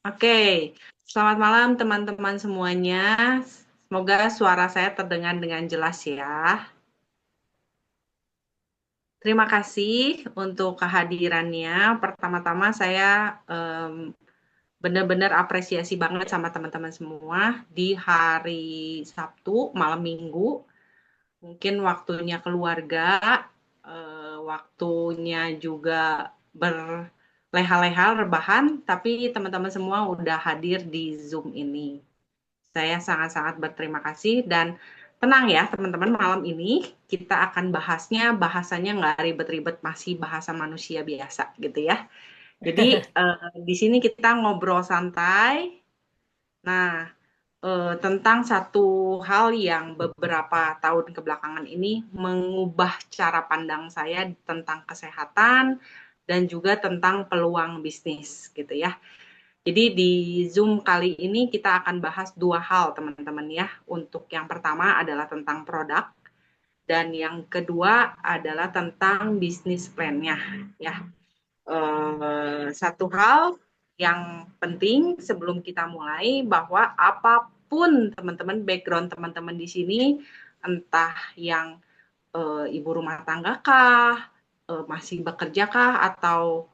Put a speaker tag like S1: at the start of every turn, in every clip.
S1: Oke, selamat malam teman-teman semuanya. Semoga suara saya terdengar dengan jelas ya. Terima kasih untuk kehadirannya. Pertama-tama saya benar-benar apresiasi banget sama teman-teman semua di hari Sabtu, malam Minggu. Mungkin waktunya keluarga, waktunya juga berleha-leha, rebahan, tapi teman-teman semua udah hadir di Zoom ini. Saya sangat-sangat berterima kasih dan tenang ya teman-teman, malam ini kita akan bahasanya nggak ribet-ribet, masih bahasa manusia biasa gitu ya. Jadi di sini kita ngobrol santai. Nah, tentang satu hal yang beberapa tahun kebelakangan ini mengubah cara pandang saya tentang kesehatan dan juga tentang peluang bisnis gitu ya. Jadi di Zoom kali ini kita akan bahas dua hal teman-teman ya. Untuk yang pertama adalah tentang produk dan yang kedua adalah tentang bisnis plan-nya ya. Satu hal yang penting sebelum kita mulai bahwa apapun teman-teman background teman-teman di sini, entah yang ibu rumah tangga kah, masih bekerja kah, atau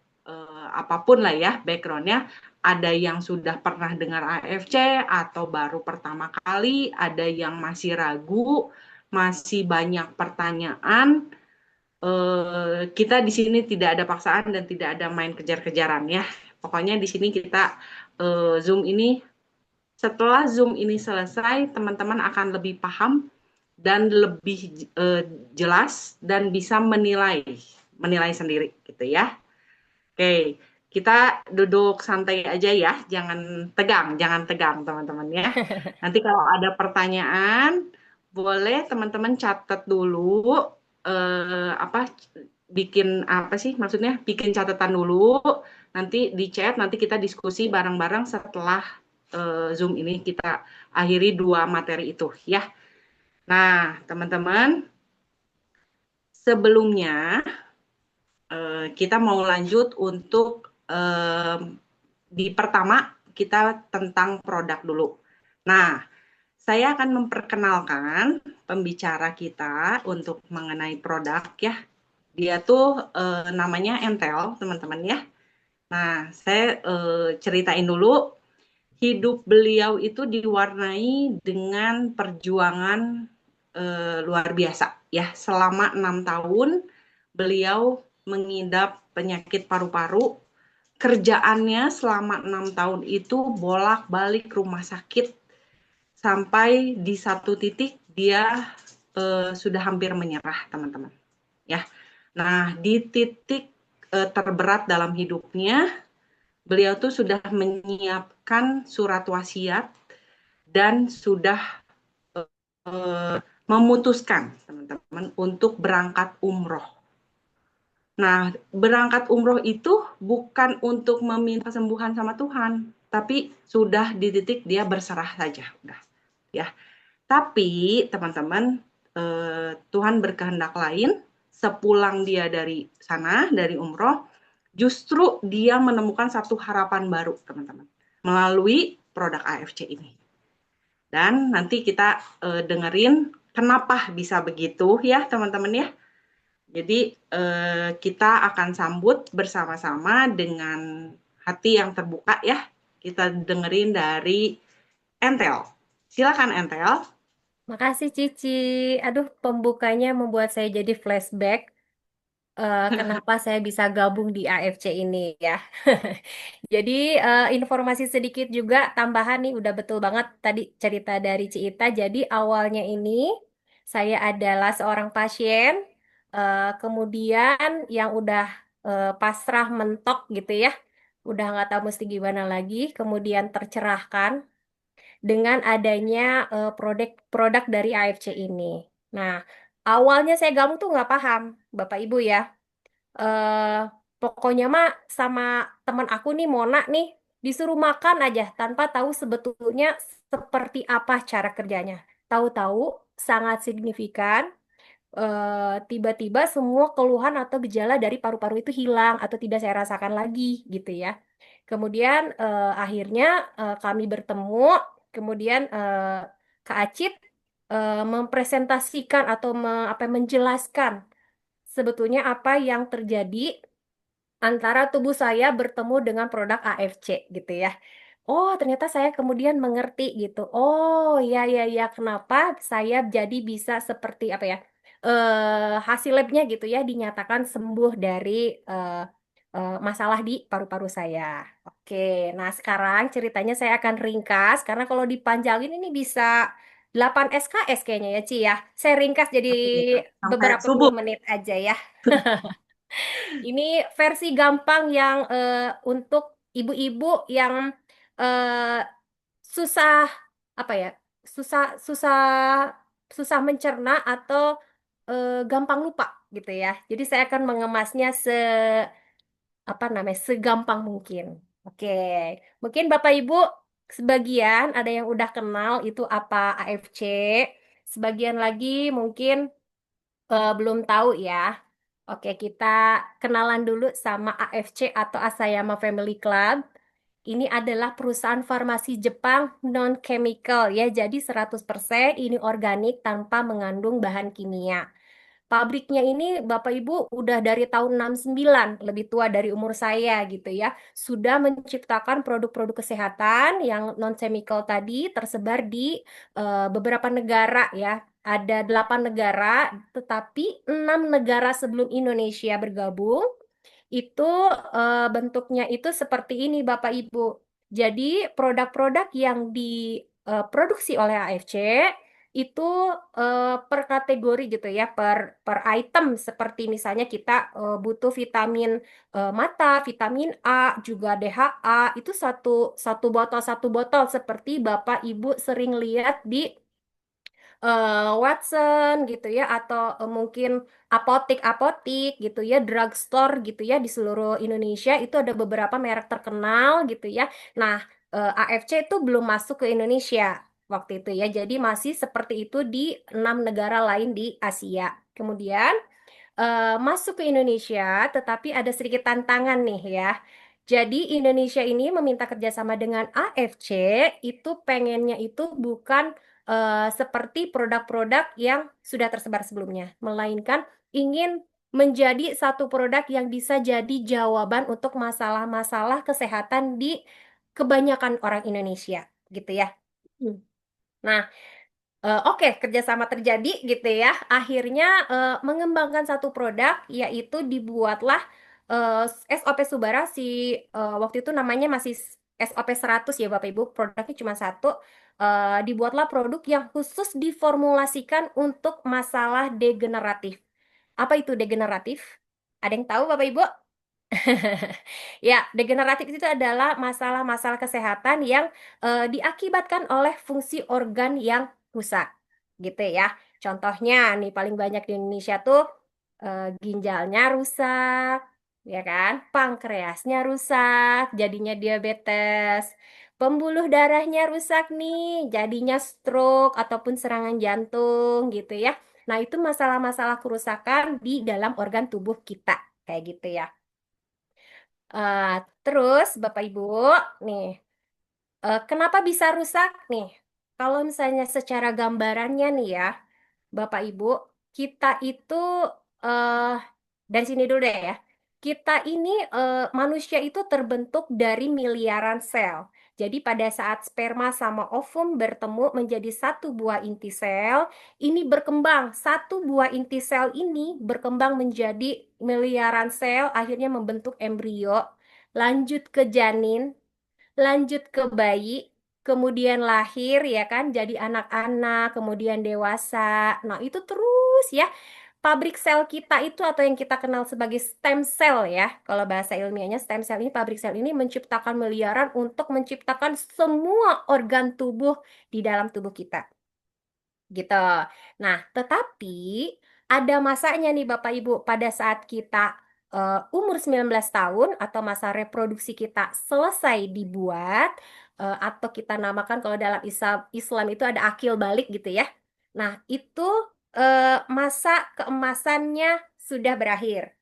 S1: apapun lah ya backgroundnya, ada yang sudah pernah dengar AFC atau baru pertama kali, ada yang masih ragu, masih banyak pertanyaan. Kita di sini tidak ada paksaan dan tidak ada main kejar-kejaran ya. Pokoknya di sini kita Zoom ini, setelah Zoom ini selesai, teman-teman akan lebih paham dan lebih jelas dan bisa menilai sendiri gitu ya. Oke, kita duduk santai aja ya, jangan tegang teman-teman ya. Nanti kalau ada pertanyaan, boleh teman-teman catat dulu, apa, bikin apa sih maksudnya, bikin catatan dulu, nanti di chat, nanti kita diskusi bareng-bareng setelah Zoom ini kita akhiri dua materi itu ya. Nah, teman-teman, sebelumnya kita mau lanjut untuk di pertama kita tentang produk dulu. Nah, saya akan memperkenalkan pembicara kita untuk mengenai produk ya. Dia tuh namanya Entel, teman-teman ya. Nah, saya ceritain dulu hidup beliau itu diwarnai dengan perjuangan luar biasa ya. Selama 6 tahun beliau mengidap penyakit paru-paru. Kerjaannya selama 6 tahun itu bolak-balik rumah sakit sampai di satu titik dia sudah hampir menyerah, teman-teman. Ya, nah di titik terberat dalam hidupnya, beliau tuh sudah menyiapkan surat wasiat dan sudah memutuskan, teman-teman, untuk berangkat umroh. Nah, berangkat umroh itu bukan untuk meminta kesembuhan sama Tuhan, tapi sudah di titik dia berserah saja, udah, ya. Tapi teman-teman, Tuhan berkehendak lain. Sepulang dia dari sana, dari umroh, justru dia menemukan satu harapan baru, teman-teman, melalui produk AFC ini. Dan nanti kita dengerin kenapa bisa begitu ya, teman-teman ya. Jadi kita akan sambut bersama-sama dengan hati yang terbuka ya. Kita dengerin dari Entel. Silakan Entel.
S2: Makasih Cici. Aduh, pembukanya membuat saya jadi flashback. Kenapa saya bisa gabung di AFC ini ya. Jadi informasi sedikit juga tambahan nih, udah betul banget tadi cerita dari Ciita. Jadi awalnya ini saya adalah seorang pasien, kemudian yang udah pasrah mentok gitu ya. Udah nggak tahu mesti gimana lagi, kemudian tercerahkan dengan adanya produk dari AFC ini. Nah, awalnya saya gabung tuh nggak paham, Bapak Ibu ya. eh Pokoknya mah sama teman aku nih Mona nih disuruh makan aja tanpa tahu sebetulnya seperti apa cara kerjanya. Tahu-tahu sangat signifikan. tiba-tiba semua keluhan atau gejala dari paru-paru itu hilang atau tidak saya rasakan lagi gitu ya. Kemudian akhirnya kami bertemu, kemudian Kak Acit mempresentasikan atau menjelaskan sebetulnya apa yang terjadi antara tubuh saya bertemu dengan produk AFC gitu ya. Oh, ternyata saya kemudian mengerti gitu. Oh, ya ya ya, kenapa saya jadi bisa seperti apa ya? Hasil labnya gitu ya dinyatakan sembuh dari eh, masalah di paru-paru saya. Oke, nah sekarang ceritanya saya akan ringkas karena kalau dipanjangin ini bisa 8 SKS kayaknya ya, Ci ya. Saya ringkas jadi
S1: Iya, sampai
S2: beberapa
S1: subuh.
S2: puluh menit aja ya. Ini versi gampang yang untuk ibu-ibu yang eh, susah apa ya? Susah susah susah mencerna atau gampang lupa gitu ya. Jadi saya akan mengemasnya apa namanya? Segampang mungkin. Oke. Mungkin Bapak Ibu sebagian ada yang udah kenal itu apa AFC. Sebagian lagi mungkin belum tahu ya. Oke, kita kenalan dulu sama AFC atau Asayama Family Club. Ini adalah perusahaan farmasi Jepang non-chemical ya, jadi 100% ini organik tanpa mengandung bahan kimia. Pabriknya ini Bapak Ibu udah dari tahun 69, lebih tua dari umur saya gitu ya. Sudah menciptakan produk-produk kesehatan yang non-chemical tadi tersebar di beberapa negara ya. Ada 8 negara, tetapi 6 negara sebelum Indonesia bergabung itu bentuknya itu seperti ini Bapak Ibu. Jadi produk-produk yang diproduksi oleh AFC itu per kategori gitu ya, per item seperti misalnya kita butuh vitamin mata, vitamin A, juga DHA itu satu botol seperti Bapak Ibu sering lihat di Watson gitu ya atau mungkin apotik-apotik gitu ya, drugstore gitu ya di seluruh Indonesia itu ada beberapa merek terkenal gitu ya. Nah, AFC itu belum masuk ke Indonesia waktu itu ya. Jadi masih seperti itu di 6 negara lain di Asia. Kemudian masuk ke Indonesia, tetapi ada sedikit tantangan nih ya. Jadi Indonesia ini meminta kerjasama dengan AFC, itu pengennya itu bukan seperti produk-produk yang sudah tersebar sebelumnya, melainkan ingin menjadi satu produk yang bisa jadi jawaban untuk masalah-masalah kesehatan di kebanyakan orang Indonesia, gitu ya. Hmm. Nah, oke, kerjasama terjadi gitu ya. Akhirnya mengembangkan satu produk, yaitu dibuatlah eh, SOP Subara waktu itu namanya masih SOP 100 ya Bapak Ibu. Produknya cuma satu. Dibuatlah produk yang khusus diformulasikan untuk masalah degeneratif. Apa itu degeneratif? Ada yang tahu Bapak Ibu? Ya, degeneratif itu adalah masalah-masalah kesehatan yang diakibatkan oleh fungsi organ yang rusak, gitu ya. Contohnya nih paling banyak di Indonesia tuh ginjalnya rusak, ya kan? Pankreasnya rusak, jadinya diabetes. Pembuluh darahnya rusak nih, jadinya stroke ataupun serangan jantung, gitu ya. Nah, itu masalah-masalah kerusakan di dalam organ tubuh kita, kayak gitu ya. Eh, terus Bapak Ibu, nih, kenapa bisa rusak nih? Kalau misalnya secara gambarannya nih ya, Bapak Ibu, kita itu eh dari sini dulu deh ya. Kita ini manusia itu terbentuk dari miliaran sel. Jadi pada saat sperma sama ovum bertemu menjadi satu buah inti sel, ini berkembang. Satu buah inti sel ini berkembang menjadi miliaran sel, akhirnya membentuk embrio, lanjut ke janin, lanjut ke bayi, kemudian lahir ya kan, jadi anak-anak, kemudian dewasa. Nah, itu terus ya. Pabrik sel kita itu atau yang kita kenal sebagai stem cell ya. Kalau bahasa ilmiahnya stem cell ini, pabrik sel ini menciptakan miliaran untuk menciptakan semua organ tubuh di dalam tubuh kita gitu. Nah, tetapi ada masanya nih Bapak Ibu pada saat kita umur 19 tahun atau masa reproduksi kita selesai dibuat atau kita namakan kalau dalam Islam itu ada akil balik gitu ya. Nah, itu masa keemasannya sudah berakhir.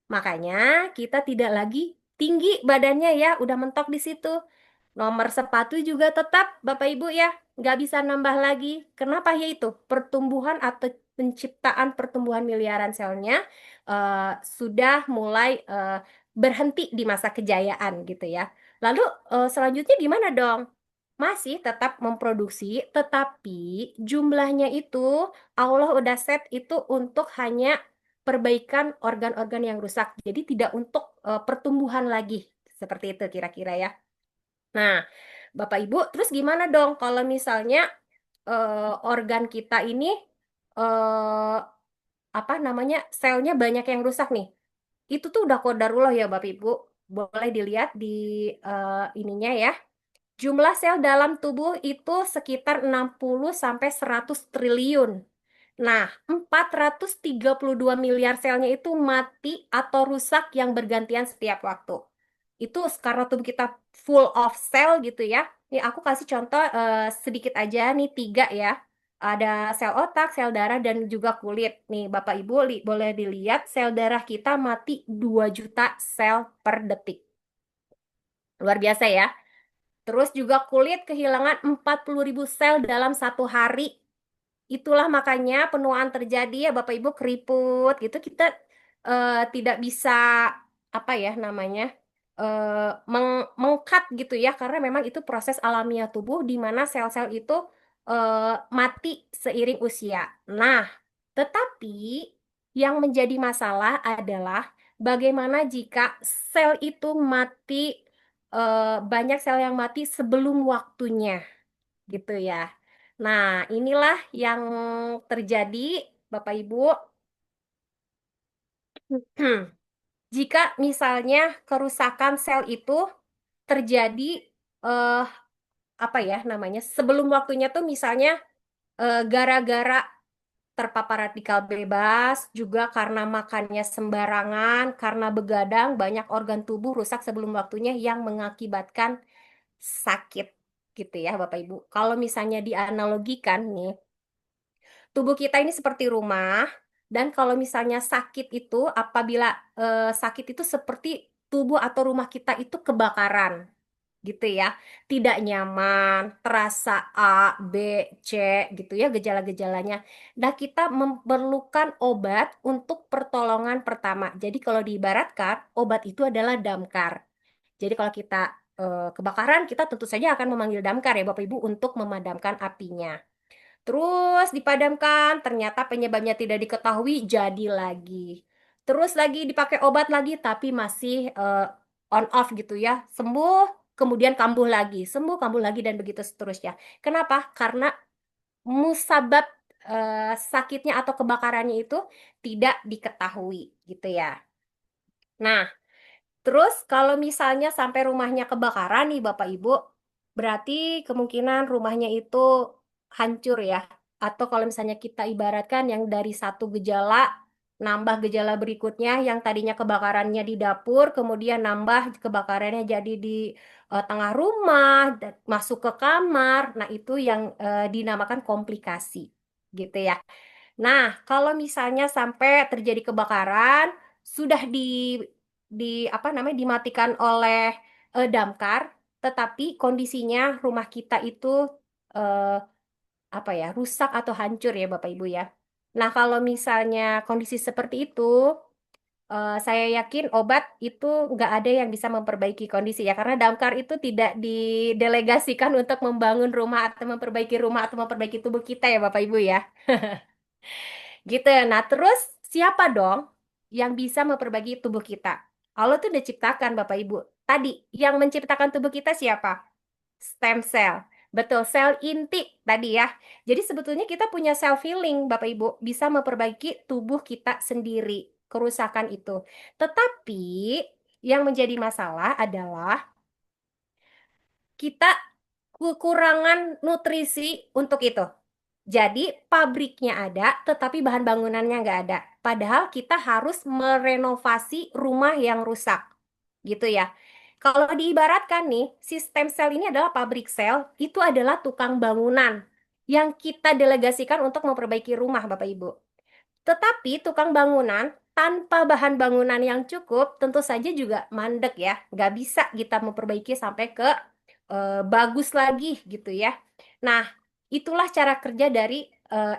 S2: Makanya kita tidak lagi tinggi badannya ya, udah mentok di situ. Nomor sepatu juga tetap Bapak Ibu ya, nggak bisa nambah lagi. Kenapa ya itu? Pertumbuhan atau penciptaan pertumbuhan miliaran selnya sudah mulai berhenti di masa kejayaan gitu ya. Lalu selanjutnya gimana dong? Masih tetap memproduksi, tetapi jumlahnya itu Allah udah set itu untuk hanya perbaikan organ-organ yang rusak. Jadi tidak untuk pertumbuhan lagi. Seperti itu kira-kira ya. Nah, Bapak Ibu, terus gimana dong kalau misalnya organ kita ini eh, apa namanya selnya banyak yang rusak nih? Itu tuh udah qadarullah ya Bapak Ibu. Boleh dilihat di ininya ya. Jumlah sel dalam tubuh itu sekitar 60 sampai 100 triliun. Nah, 432 miliar selnya itu mati atau rusak yang bergantian setiap waktu. Itu karena tubuh kita full of cell gitu ya. Nih aku kasih contoh sedikit aja nih tiga ya. Ada sel otak, sel darah, dan juga kulit. Nih Bapak Ibu boleh dilihat sel darah kita mati 2 juta sel per detik. Luar biasa ya. Terus juga kulit kehilangan 40.000 sel dalam 1 hari. Itulah makanya penuaan terjadi ya Bapak Ibu keriput gitu kita tidak bisa apa ya namanya mengkat gitu ya karena memang itu proses alamiah tubuh di mana sel-sel itu mati seiring usia. Nah, tetapi yang menjadi masalah adalah bagaimana jika sel itu mati banyak sel yang mati sebelum waktunya gitu ya. Nah, inilah yang terjadi, Bapak Ibu. Jika misalnya kerusakan sel itu terjadi eh, apa ya namanya? Sebelum waktunya tuh misalnya gara-gara terpapar radikal bebas, juga karena makannya sembarangan, karena begadang, banyak organ tubuh rusak sebelum waktunya yang mengakibatkan sakit gitu ya, Bapak Ibu. Kalau misalnya dianalogikan nih, tubuh kita ini seperti rumah, dan kalau misalnya sakit itu, apabila sakit itu seperti tubuh atau rumah kita itu kebakaran, gitu ya. Tidak nyaman, terasa A, B, C, gitu ya gejala-gejalanya. Nah, kita memerlukan obat untuk pertolongan pertama. Jadi kalau diibaratkan, obat itu adalah damkar. Jadi kalau kita kebakaran, kita tentu saja akan memanggil damkar ya Bapak Ibu untuk memadamkan apinya. Terus dipadamkan, ternyata penyebabnya tidak diketahui, jadi lagi. Terus lagi dipakai obat lagi, tapi masih on off gitu ya. Sembuh, kemudian kambuh lagi. Sembuh, kambuh lagi, dan begitu seterusnya. Kenapa? Karena musabab sakitnya atau kebakarannya itu tidak diketahui gitu ya. Nah, terus kalau misalnya sampai rumahnya kebakaran nih Bapak Ibu, berarti kemungkinan rumahnya itu hancur ya. Atau kalau misalnya kita ibaratkan yang dari satu gejala, nambah gejala berikutnya yang tadinya kebakarannya di dapur, kemudian nambah kebakarannya jadi di tengah rumah, masuk ke kamar. Nah, itu yang dinamakan komplikasi gitu ya. Nah, kalau misalnya sampai terjadi kebakaran, sudah di apa namanya dimatikan oleh damkar, tetapi kondisinya rumah kita itu eh, apa ya rusak atau hancur ya Bapak Ibu ya. Nah, kalau misalnya kondisi seperti itu, saya yakin obat itu nggak ada yang bisa memperbaiki kondisi ya, karena damkar itu tidak didelegasikan untuk membangun rumah atau memperbaiki rumah atau memperbaiki tubuh kita ya Bapak Ibu ya. Gitu. Nah, terus siapa dong yang bisa memperbaiki tubuh kita? Allah tuh udah ciptakan Bapak Ibu. Tadi yang menciptakan tubuh kita siapa? Stem cell. Betul, sel inti tadi ya. Jadi sebetulnya kita punya self healing Bapak Ibu, bisa memperbaiki tubuh kita sendiri, kerusakan itu. Tetapi yang menjadi masalah adalah kita kekurangan nutrisi untuk itu. Jadi pabriknya ada, tetapi bahan bangunannya nggak ada. Padahal kita harus merenovasi rumah yang rusak, gitu ya. Kalau diibaratkan nih, sistem sel ini adalah pabrik sel, itu adalah tukang bangunan yang kita delegasikan untuk memperbaiki rumah, Bapak Ibu. Tetapi tukang bangunan tanpa bahan bangunan yang cukup tentu saja juga mandek ya. Nggak bisa kita memperbaiki sampai ke bagus lagi gitu ya. Nah, itulah cara kerja dari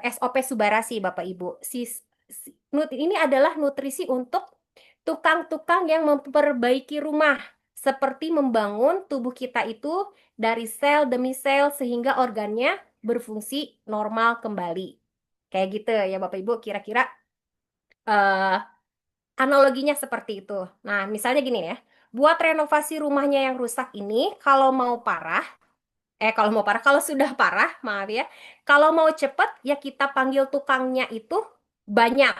S2: SOP Subarasi Bapak Ibu. Ini adalah nutrisi untuk tukang-tukang yang memperbaiki rumah. Seperti membangun tubuh kita itu dari sel demi sel sehingga organnya berfungsi normal kembali. Kayak gitu ya Bapak Ibu, kira-kira eh, analoginya seperti itu. Nah, misalnya gini ya, buat renovasi rumahnya yang rusak ini, kalau sudah parah, maaf ya, kalau mau cepet ya kita panggil tukangnya itu banyak,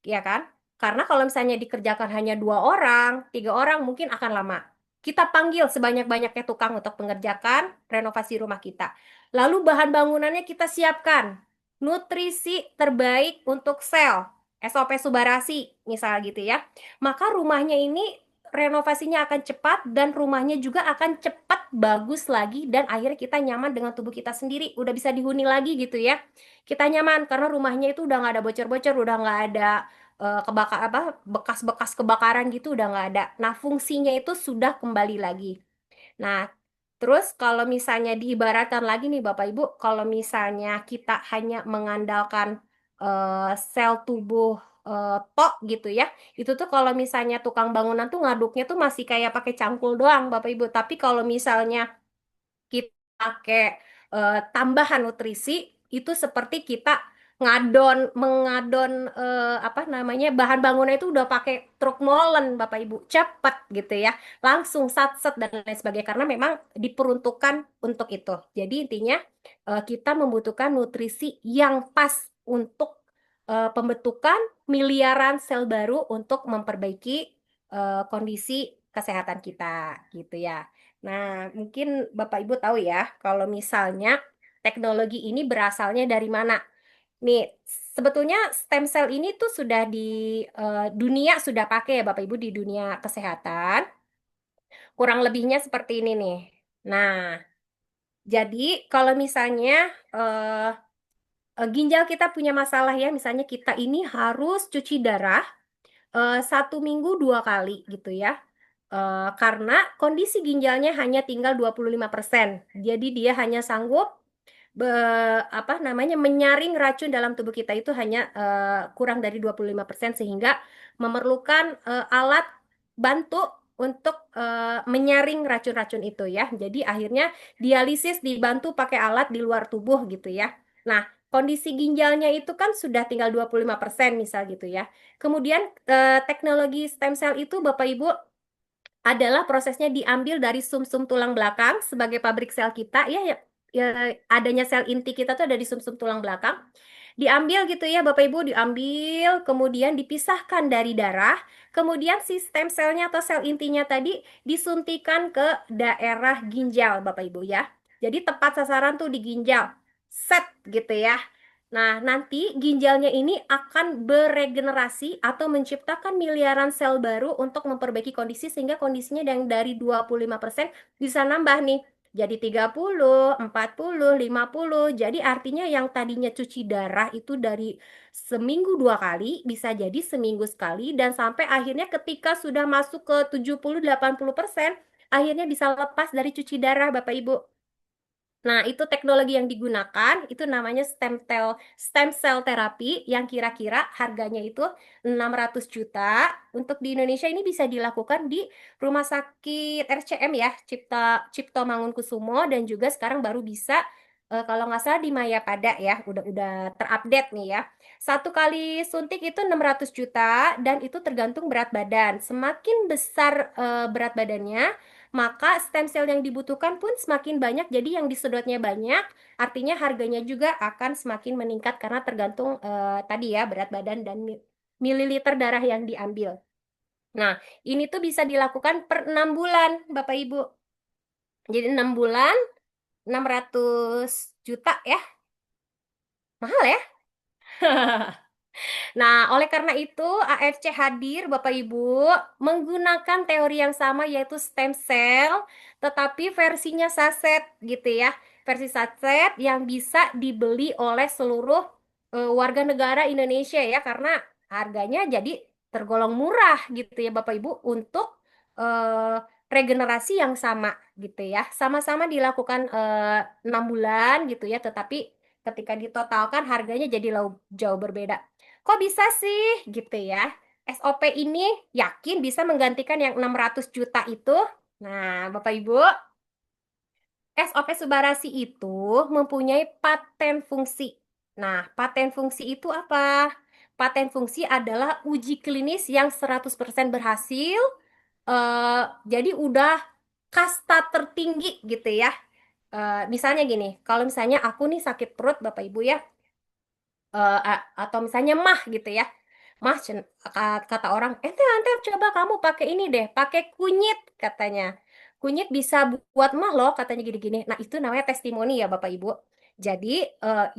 S2: ya kan? Karena kalau misalnya dikerjakan hanya 2 orang, 3 orang mungkin akan lama. Kita panggil sebanyak-banyaknya tukang untuk mengerjakan renovasi rumah kita. Lalu bahan bangunannya kita siapkan. Nutrisi terbaik untuk sel, SOP Subarasi, misal gitu ya. Maka rumahnya ini renovasinya akan cepat dan rumahnya juga akan cepat bagus lagi dan akhirnya kita nyaman dengan tubuh kita sendiri. Udah bisa dihuni lagi gitu ya. Kita nyaman karena rumahnya itu udah nggak ada bocor-bocor, udah nggak ada kebakar apa bekas-bekas kebakaran gitu udah nggak ada. Nah, fungsinya itu sudah kembali lagi. Nah, terus kalau misalnya diibaratkan lagi nih Bapak Ibu, kalau misalnya kita hanya mengandalkan sel tubuh tok gitu ya, itu tuh kalau misalnya tukang bangunan tuh ngaduknya tuh masih kayak pakai cangkul doang Bapak Ibu. Tapi kalau misalnya kita pakai tambahan nutrisi itu seperti kita mengadon apa namanya bahan bangunan itu udah pakai truk molen Bapak Ibu cepat gitu ya langsung sat-set dan lain sebagainya karena memang diperuntukkan untuk itu jadi intinya kita membutuhkan nutrisi yang pas untuk pembentukan miliaran sel baru untuk memperbaiki kondisi kesehatan kita gitu ya. Nah, mungkin Bapak Ibu tahu ya, kalau misalnya teknologi ini berasalnya dari mana. Nih, sebetulnya stem cell ini tuh sudah di dunia sudah pakai ya Bapak Ibu di dunia kesehatan. Kurang lebihnya seperti ini nih. Nah, jadi kalau misalnya ginjal kita punya masalah ya, misalnya kita ini harus cuci darah 1 minggu 2 kali gitu ya. Karena kondisi ginjalnya hanya tinggal 25%. Jadi dia hanya sanggup apa namanya menyaring racun dalam tubuh kita itu hanya kurang dari 25% sehingga memerlukan alat bantu untuk menyaring racun-racun itu ya. Jadi akhirnya dialisis dibantu pakai alat di luar tubuh gitu ya. Nah, kondisi ginjalnya itu kan sudah tinggal 25% misal gitu ya. Kemudian teknologi stem cell itu Bapak Ibu adalah prosesnya diambil dari sumsum tulang belakang sebagai pabrik sel kita ya, adanya sel inti kita tuh ada di sumsum tulang belakang diambil gitu ya Bapak Ibu diambil kemudian dipisahkan dari darah kemudian si stem selnya atau sel intinya tadi disuntikan ke daerah ginjal Bapak Ibu ya jadi tepat sasaran tuh di ginjal set gitu ya. Nah, nanti ginjalnya ini akan beregenerasi atau menciptakan miliaran sel baru untuk memperbaiki kondisi sehingga kondisinya yang dari 25% bisa nambah nih. Jadi 30, 40, 50. Jadi artinya yang tadinya cuci darah itu dari seminggu 2 kali bisa jadi seminggu sekali dan sampai akhirnya ketika sudah masuk ke 70-80% akhirnya bisa lepas dari cuci darah Bapak Ibu. Nah, itu teknologi yang digunakan, itu namanya stem cell terapi yang kira-kira harganya itu 600 juta. Untuk di Indonesia ini bisa dilakukan di Rumah Sakit RCM ya, Cipto Mangunkusumo dan juga sekarang baru bisa kalau nggak salah di Mayapada ya, udah terupdate nih ya. 1 kali suntik itu 600 juta dan itu tergantung berat badan. Semakin besar berat badannya, maka stem cell yang dibutuhkan pun semakin banyak. Jadi yang disedotnya banyak, artinya harganya juga akan semakin meningkat karena tergantung tadi ya berat badan dan mililiter darah yang diambil. Nah, ini tuh bisa dilakukan per 6 bulan, Bapak Ibu. Jadi 6 bulan, 600 juta ya. Mahal ya? Nah, oleh karena itu, AFC hadir, Bapak Ibu, menggunakan teori yang sama yaitu stem cell, tetapi versinya saset gitu ya. Versi saset yang bisa dibeli oleh seluruh warga negara Indonesia ya, karena harganya jadi tergolong murah gitu ya, Bapak Ibu, untuk regenerasi yang sama gitu ya. Sama-sama dilakukan 6 bulan gitu ya, tetapi ketika ditotalkan harganya jadi jauh berbeda. Kok bisa sih gitu ya? SOP ini yakin bisa menggantikan yang 600 juta itu? Nah, Bapak Ibu, SOP Subarasi itu mempunyai paten fungsi. Nah, paten fungsi itu apa? Paten fungsi adalah uji klinis yang 100% berhasil. Jadi udah kasta tertinggi gitu ya. Misalnya gini, kalau misalnya aku nih sakit perut Bapak Ibu ya, atau misalnya mah gitu ya. Mah kata orang, ente coba kamu pakai ini deh, pakai kunyit katanya. Kunyit bisa buat mah loh katanya gini-gini. Nah, itu namanya testimoni ya Bapak Ibu. Jadi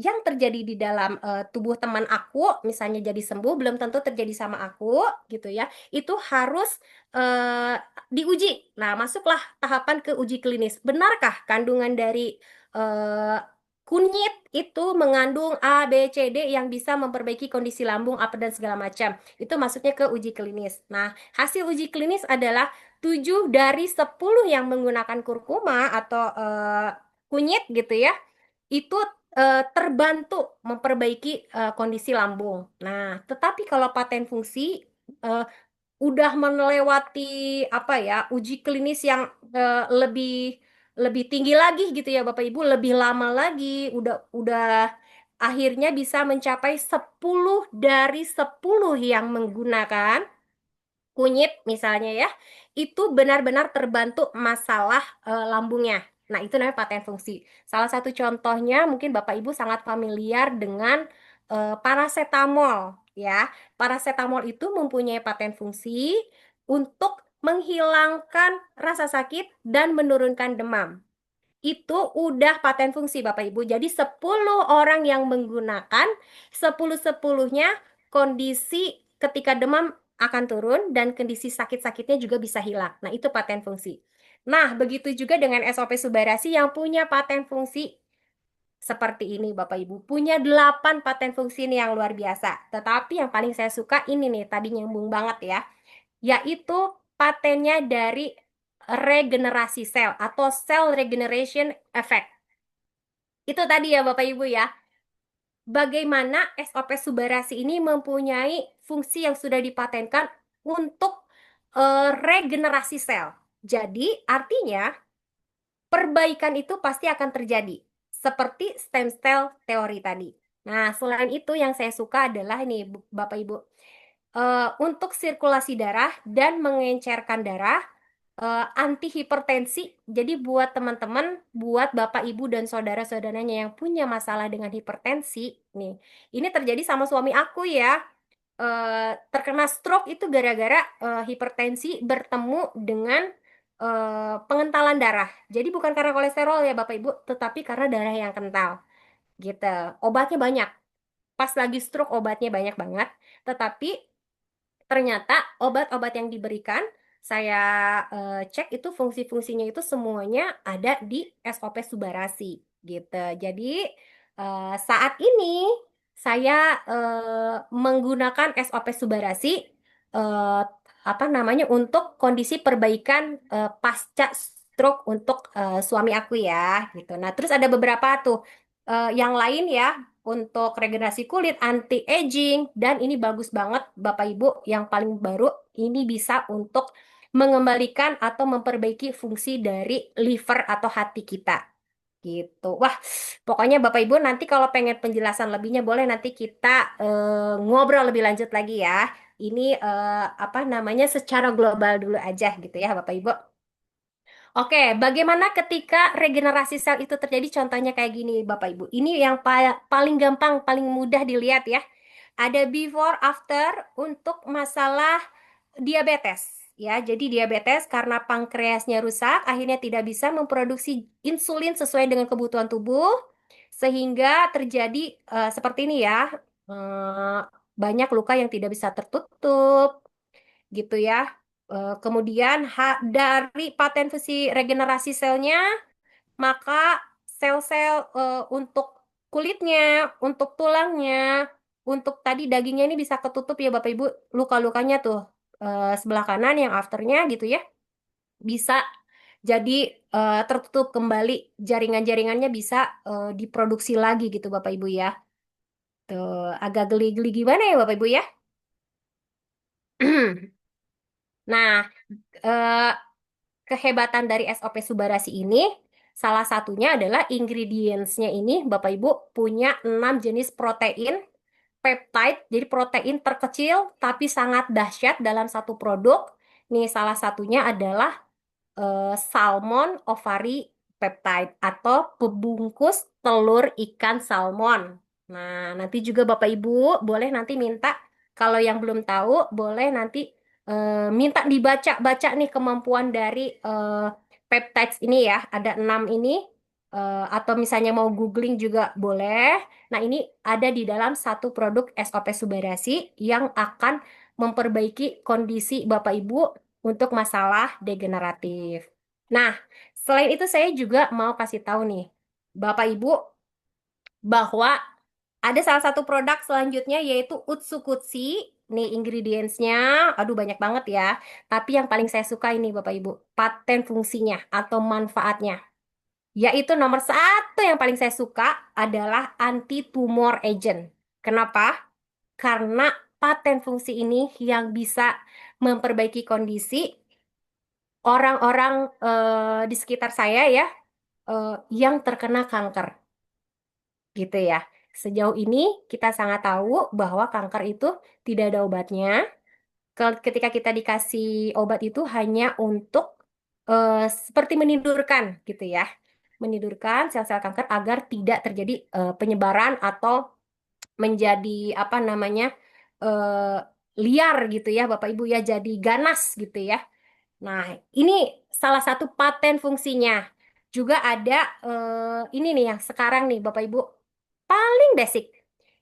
S2: yang terjadi di dalam tubuh teman aku misalnya jadi sembuh belum tentu terjadi sama aku gitu ya. Itu harus eh, diuji. Nah, masuklah tahapan ke uji klinis. Benarkah kandungan dari eh, kunyit itu mengandung A, B, C, D yang bisa memperbaiki kondisi lambung, apa dan segala macam. Itu masuknya ke uji klinis. Nah, hasil uji klinis adalah 7 dari 10 yang menggunakan kurkuma atau kunyit gitu ya, itu terbantu memperbaiki kondisi lambung. Nah, tetapi kalau paten fungsi eh, udah melewati apa ya uji klinis yang lebih lebih tinggi lagi gitu ya Bapak Ibu, lebih lama lagi, udah akhirnya bisa mencapai 10 dari 10 yang menggunakan kunyit misalnya ya, itu benar-benar terbantu masalah lambungnya. Nah, itu namanya paten fungsi. Salah satu contohnya mungkin Bapak Ibu sangat familiar dengan paracetamol ya. Paracetamol itu mempunyai paten fungsi untuk menghilangkan rasa sakit dan menurunkan demam. Itu udah paten fungsi Bapak Ibu. Jadi 10 orang yang menggunakan, 10-10-nya kondisi ketika demam akan turun dan kondisi sakit-sakitnya juga bisa hilang. Nah, itu paten fungsi. Nah, begitu juga dengan SOP Subarasi yang punya paten fungsi seperti ini Bapak Ibu. Punya 8 paten fungsi ini yang luar biasa. Tetapi yang paling saya suka ini nih, tadi nyambung banget ya, yaitu patennya dari regenerasi sel atau cell regeneration effect. Itu tadi ya Bapak Ibu ya. Bagaimana SOP Subarasi ini mempunyai fungsi yang sudah dipatenkan untuk regenerasi sel. Jadi artinya perbaikan itu pasti akan terjadi. Seperti stem cell teori tadi. Nah, selain itu yang saya suka adalah ini Bapak Ibu, untuk sirkulasi darah dan mengencerkan darah, anti hipertensi. Jadi buat teman-teman, buat Bapak Ibu dan saudara-saudaranya yang punya masalah dengan hipertensi, nih, ini terjadi sama suami aku ya. Terkena stroke itu gara-gara hipertensi bertemu dengan pengentalan darah. Jadi bukan karena kolesterol ya Bapak Ibu, tetapi karena darah yang kental. Gitu. Obatnya banyak. Pas lagi stroke obatnya banyak banget. Tetapi ternyata obat-obat yang diberikan, saya cek itu fungsi-fungsinya itu semuanya ada di SOP Subarasi gitu. Jadi saat ini saya menggunakan SOP Subarasi eh, apa namanya untuk kondisi perbaikan pasca stroke untuk suami aku ya gitu. Nah, terus ada beberapa tuh yang lain ya untuk regenerasi kulit, anti-aging, dan ini bagus banget Bapak Ibu yang paling baru ini bisa untuk mengembalikan atau memperbaiki fungsi dari liver atau hati kita. Gitu. Wah, pokoknya Bapak Ibu nanti kalau pengen penjelasan lebihnya boleh nanti kita ngobrol lebih lanjut lagi ya. Ini apa namanya secara global dulu aja gitu ya Bapak Ibu. Oke, bagaimana ketika regenerasi sel itu terjadi? Contohnya kayak gini, Bapak Ibu. Ini yang paling gampang, paling mudah dilihat ya. Ada before after untuk masalah diabetes. Ya, jadi diabetes karena pankreasnya rusak, akhirnya tidak bisa memproduksi insulin sesuai dengan kebutuhan tubuh, sehingga terjadi seperti ini ya. banyak luka yang tidak bisa tertutup, gitu ya. Kemudian dari paten fungsi regenerasi selnya, maka sel-sel untuk kulitnya, untuk tulangnya, untuk tadi dagingnya ini bisa ketutup ya Bapak Ibu, luka-lukanya tuh sebelah kanan yang afternya gitu ya, bisa jadi tertutup kembali, jaringan-jaringannya bisa diproduksi lagi gitu Bapak Ibu ya. Tuh, agak geli-geli gimana ya Bapak Ibu ya? Nah, eh, kehebatan dari SOP Subarasi ini salah satunya adalah ingredients-nya ini Bapak Ibu punya 6 jenis protein peptide, jadi protein terkecil tapi sangat dahsyat dalam satu produk. Nih salah satunya adalah salmon ovary peptide atau pembungkus telur ikan salmon. Nah, nanti juga Bapak Ibu boleh nanti minta kalau yang belum tahu boleh nanti minta dibaca-baca nih kemampuan dari peptides ini ya. Ada 6 ini. Atau misalnya mau googling juga boleh. Nah, ini ada di dalam satu produk SOP Subarasi yang akan memperbaiki kondisi Bapak Ibu untuk masalah degeneratif. Nah, selain itu saya juga mau kasih tahu nih, Bapak Ibu, bahwa ada salah satu produk selanjutnya yaitu Utsukutsu. Nih ingredients-nya, aduh banyak banget ya. Tapi yang paling saya suka ini Bapak Ibu, paten fungsinya atau manfaatnya. Yaitu nomor satu yang paling saya suka adalah anti-tumor agent. Kenapa? Karena paten fungsi ini yang bisa memperbaiki kondisi orang-orang di sekitar saya ya yang terkena kanker gitu ya. Sejauh ini kita sangat tahu bahwa kanker itu tidak ada obatnya. Ketika kita dikasih obat itu hanya untuk seperti menidurkan gitu ya. Menidurkan sel-sel kanker agar tidak terjadi penyebaran atau menjadi apa namanya eh, liar gitu ya Bapak Ibu ya, jadi ganas gitu ya. Nah, ini salah satu paten fungsinya. Juga ada ini nih yang sekarang nih Bapak Ibu paling basic,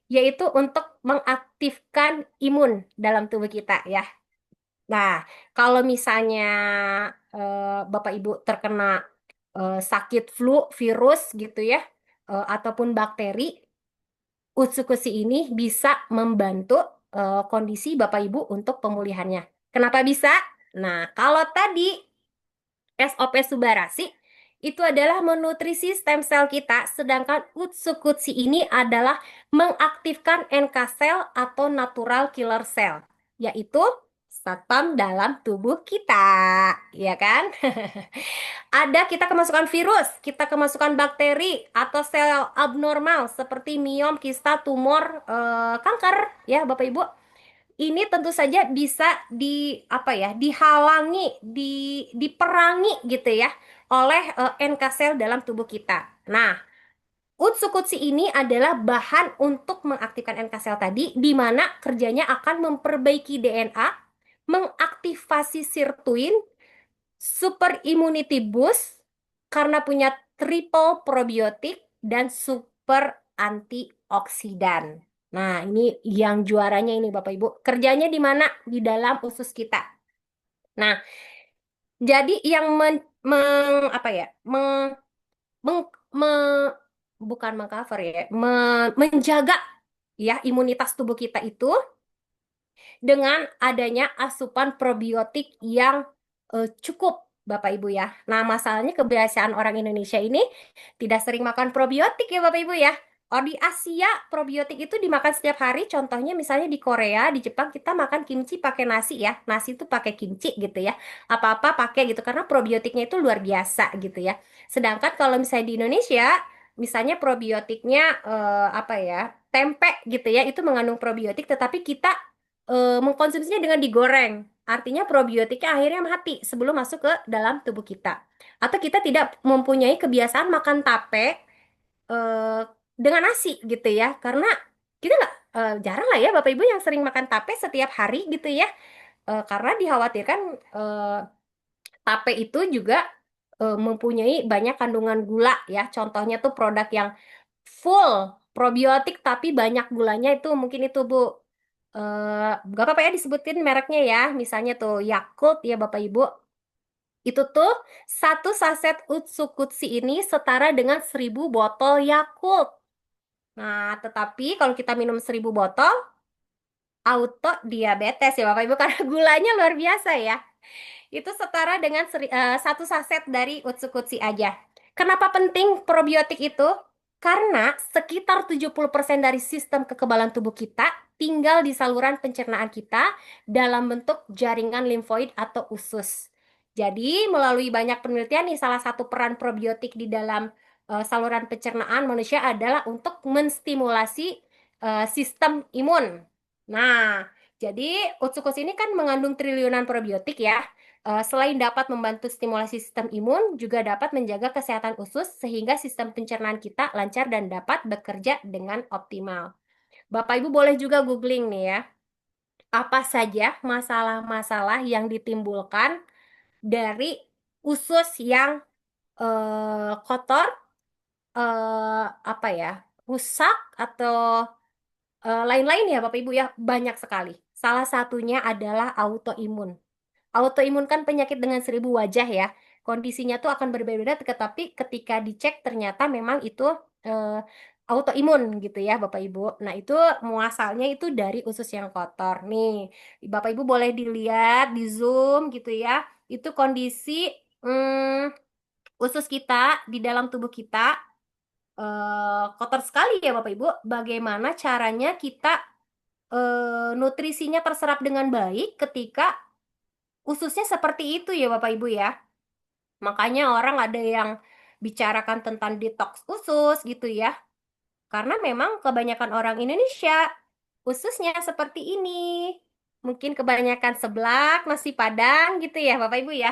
S2: yaitu untuk mengaktifkan imun dalam tubuh kita ya. Nah, kalau misalnya Bapak Ibu terkena sakit flu, virus gitu ya, ataupun bakteri, Utsukushi ini bisa membantu kondisi Bapak Ibu untuk pemulihannya. Kenapa bisa? Nah, kalau tadi SOP Subarasi itu adalah menutrisi stem sel kita, sedangkan Utsukutsu ini adalah mengaktifkan NK sel atau natural killer cell, yaitu satpam dalam tubuh kita, ya kan? Ada kita kemasukan virus, kita kemasukan bakteri atau sel abnormal seperti miom, kista, tumor, kanker, ya Bapak Ibu. Ini tentu saja bisa di apa ya, dihalangi, diperangi gitu ya oleh NK sel dalam tubuh kita. Nah, Utsukutsu ini adalah bahan untuk mengaktifkan NK sel tadi, di mana kerjanya akan memperbaiki DNA, mengaktifasi sirtuin, super immunity boost, karena punya triple probiotik dan super antioksidan. Nah, ini yang juaranya ini Bapak Ibu. Kerjanya di mana? Di dalam usus kita. Nah, jadi yang apa ya? Meng- me- bukan mengcover ya, menjaga ya imunitas tubuh kita itu dengan adanya asupan probiotik yang cukup Bapak Ibu ya. Nah, masalahnya kebiasaan orang Indonesia ini tidak sering makan probiotik ya Bapak Ibu ya. Oh, di Asia probiotik itu dimakan setiap hari. Contohnya misalnya di Korea, di Jepang kita makan kimchi pakai nasi ya. Nasi itu pakai kimchi gitu ya. Apa-apa pakai gitu karena probiotiknya itu luar biasa gitu ya. Sedangkan kalau misalnya di Indonesia, misalnya probiotiknya apa ya? Tempe gitu ya, itu mengandung probiotik tetapi kita mengkonsumsinya dengan digoreng. Artinya probiotiknya akhirnya mati sebelum masuk ke dalam tubuh kita. Atau kita tidak mempunyai kebiasaan makan tape eh, dengan nasi gitu ya. Karena kita nggak jarang lah ya Bapak Ibu yang sering makan tape setiap hari gitu ya. Karena dikhawatirkan eh, tape itu juga mempunyai banyak kandungan gula ya. Contohnya tuh produk yang full probiotik tapi banyak gulanya itu mungkin itu Bu gak apa-apa ya disebutin mereknya ya. Misalnya tuh Yakult ya Bapak Ibu. Itu tuh satu saset Utsukutsu ini setara dengan 1.000 botol Yakult. Nah, tetapi kalau kita minum 1.000 botol, auto diabetes ya Bapak Ibu karena gulanya luar biasa ya. Itu setara dengan satu saset dari Utsukutsu aja. Kenapa penting probiotik itu? Karena sekitar 70% dari sistem kekebalan tubuh kita tinggal di saluran pencernaan kita dalam bentuk jaringan limfoid atau usus. Jadi, melalui banyak penelitian nih, salah satu peran probiotik di dalam saluran pencernaan manusia adalah untuk menstimulasi sistem imun. Nah, jadi Utsukus ini kan mengandung triliunan probiotik ya. Selain dapat membantu stimulasi sistem imun, juga dapat menjaga kesehatan usus sehingga sistem pencernaan kita lancar dan dapat bekerja dengan optimal. Bapak Ibu boleh juga googling nih ya, apa saja masalah-masalah yang ditimbulkan dari usus yang kotor, apa ya, rusak atau lain-lain ya Bapak Ibu ya, banyak sekali. Salah satunya adalah autoimun. Autoimun kan penyakit dengan 1.000 wajah ya. Kondisinya tuh akan berbeda-beda, tetapi ketika dicek ternyata memang itu eh, autoimun gitu ya Bapak Ibu. Nah itu muasalnya itu dari usus yang kotor. Nih, Bapak Ibu boleh dilihat di Zoom gitu ya. Itu kondisi usus kita di dalam tubuh kita kotor sekali ya Bapak Ibu. Bagaimana caranya kita nutrisinya terserap dengan baik ketika ususnya seperti itu ya Bapak Ibu ya. Makanya orang ada yang bicarakan tentang detox usus gitu ya. Karena memang kebanyakan orang Indonesia ususnya seperti ini. Mungkin kebanyakan seblak, nasi Padang gitu ya Bapak Ibu ya.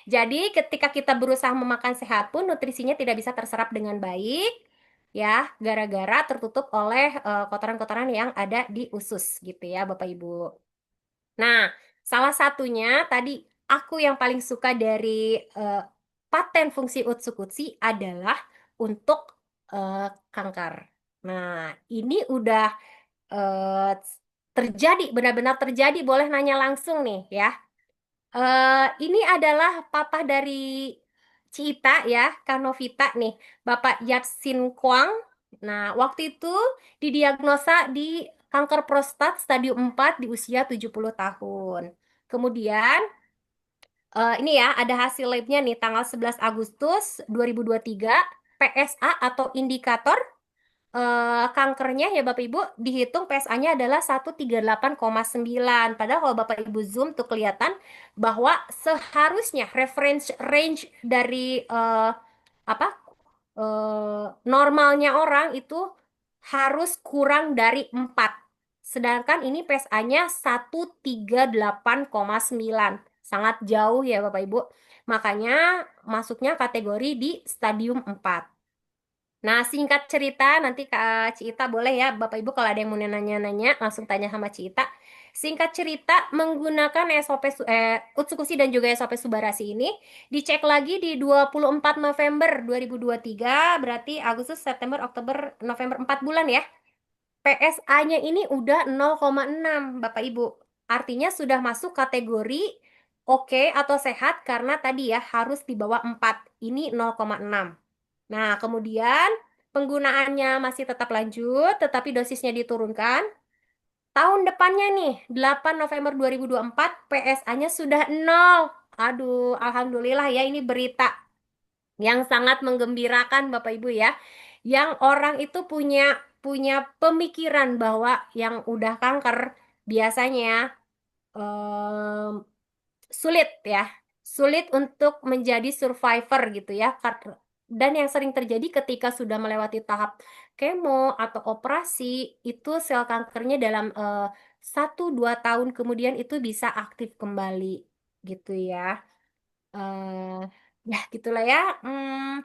S2: Jadi ketika kita berusaha memakan sehat pun nutrisinya tidak bisa terserap dengan baik ya, gara-gara tertutup oleh kotoran-kotoran yang ada di usus gitu ya Bapak Ibu. Nah, salah satunya tadi aku yang paling suka dari paten fungsi Utsukutsu adalah untuk kanker. Nah, ini udah eh, terjadi, benar-benar terjadi. Boleh nanya langsung nih ya. Ini adalah papa dari Cita ya, Kanovita nih, Bapak Yatsin Kwang. Nah, waktu itu didiagnosa di kanker prostat stadium 4 di usia 70 tahun. Kemudian, ini ya, ada hasil labnya nih, tanggal 11 Agustus 2023, PSA atau indikator kankernya ya Bapak Ibu dihitung PSA-nya adalah 138,9. Padahal kalau Bapak Ibu zoom tuh kelihatan bahwa seharusnya reference range dari apa normalnya orang itu harus kurang dari 4. Sedangkan ini PSA-nya 138,9. Sangat jauh ya Bapak Ibu. Makanya masuknya kategori di stadium 4. Nah, singkat cerita, nanti Kak Cita boleh ya, Bapak Ibu kalau ada yang mau nanya-nanya, langsung tanya sama Cita. Singkat cerita, menggunakan SOP, Utsukushi dan juga SOP Subarasi ini, dicek lagi di 24 November 2023, berarti Agustus, September, Oktober, November, 4 bulan ya. PSA-nya ini udah 0,6, Bapak Ibu. Artinya sudah masuk kategori oke atau sehat karena tadi ya harus di bawah 4. Ini 0,6. Nah, kemudian penggunaannya masih tetap lanjut, tetapi dosisnya diturunkan. Tahun depannya nih, 8 November 2024, PSA-nya sudah nol. Aduh, alhamdulillah ya ini berita yang sangat menggembirakan Bapak Ibu ya. Yang orang itu punya punya pemikiran bahwa yang udah kanker biasanya sulit ya, sulit untuk menjadi survivor gitu ya. Dan yang sering terjadi ketika sudah melewati tahap kemo atau operasi, itu sel kankernya dalam 1-2 tahun kemudian itu bisa aktif kembali gitu ya. eh Ya gitulah ya. Uh,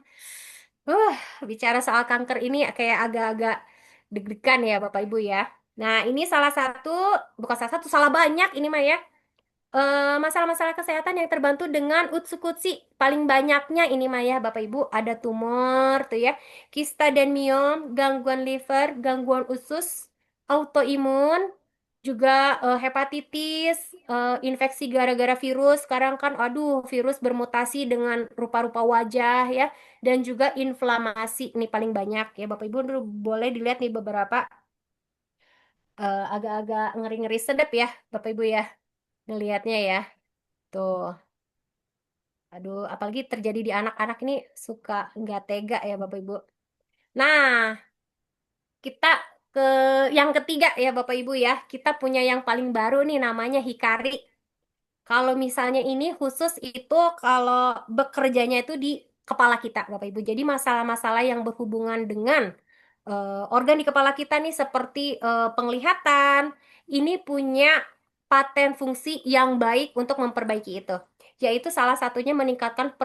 S2: Bicara soal kanker ini kayak agak-agak deg-degan ya Bapak Ibu ya. Nah ini salah satu, bukan salah satu, salah banyak ini mah ya masalah-masalah kesehatan yang terbantu dengan Utsukutsu. Paling banyaknya ini mah ya Bapak Ibu ada tumor tuh ya, kista dan miom, gangguan liver, gangguan usus, autoimun. juga hepatitis, infeksi gara-gara virus. Sekarang kan, aduh, virus bermutasi dengan rupa-rupa wajah ya, dan juga inflamasi nih paling banyak ya, Bapak Ibu boleh dilihat nih beberapa agak-agak ngeri-ngeri sedap ya, Bapak Ibu ya, ngelihatnya ya. Tuh, aduh, apalagi terjadi di anak-anak ini suka nggak tega ya, Bapak Ibu. Nah, kita ke yang ketiga ya, Bapak Ibu ya. Kita punya yang paling baru nih namanya Hikari. Kalau misalnya ini khusus itu kalau bekerjanya itu di kepala kita, Bapak Ibu. Jadi masalah-masalah yang berhubungan dengan organ di kepala kita nih seperti penglihatan, ini punya paten fungsi yang baik untuk memperbaiki itu. Yaitu salah satunya meningkatkan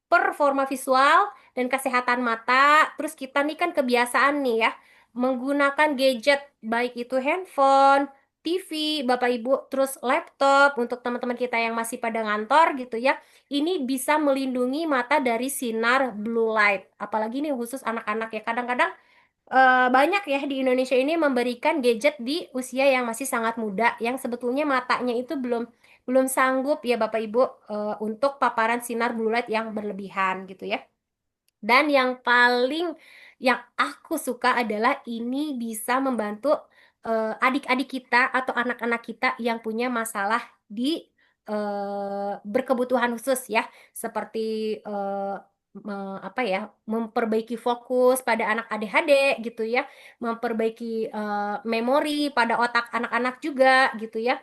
S2: performa visual dan kesehatan mata. Terus kita nih kan kebiasaan nih ya, menggunakan gadget, baik itu handphone, TV, Bapak Ibu, terus laptop untuk teman-teman kita yang masih pada ngantor gitu ya. Ini bisa melindungi mata dari sinar blue light. Apalagi nih khusus anak-anak ya. Kadang-kadang banyak ya di Indonesia ini memberikan gadget di usia yang masih sangat muda yang sebetulnya matanya itu belum belum sanggup ya Bapak Ibu untuk paparan sinar blue light yang berlebihan gitu ya. Dan yang paling yang aku suka adalah ini bisa membantu adik-adik kita atau anak-anak kita yang punya masalah di berkebutuhan khusus ya, seperti apa ya, memperbaiki fokus pada anak ADHD gitu ya, memperbaiki memori pada otak anak-anak juga gitu ya.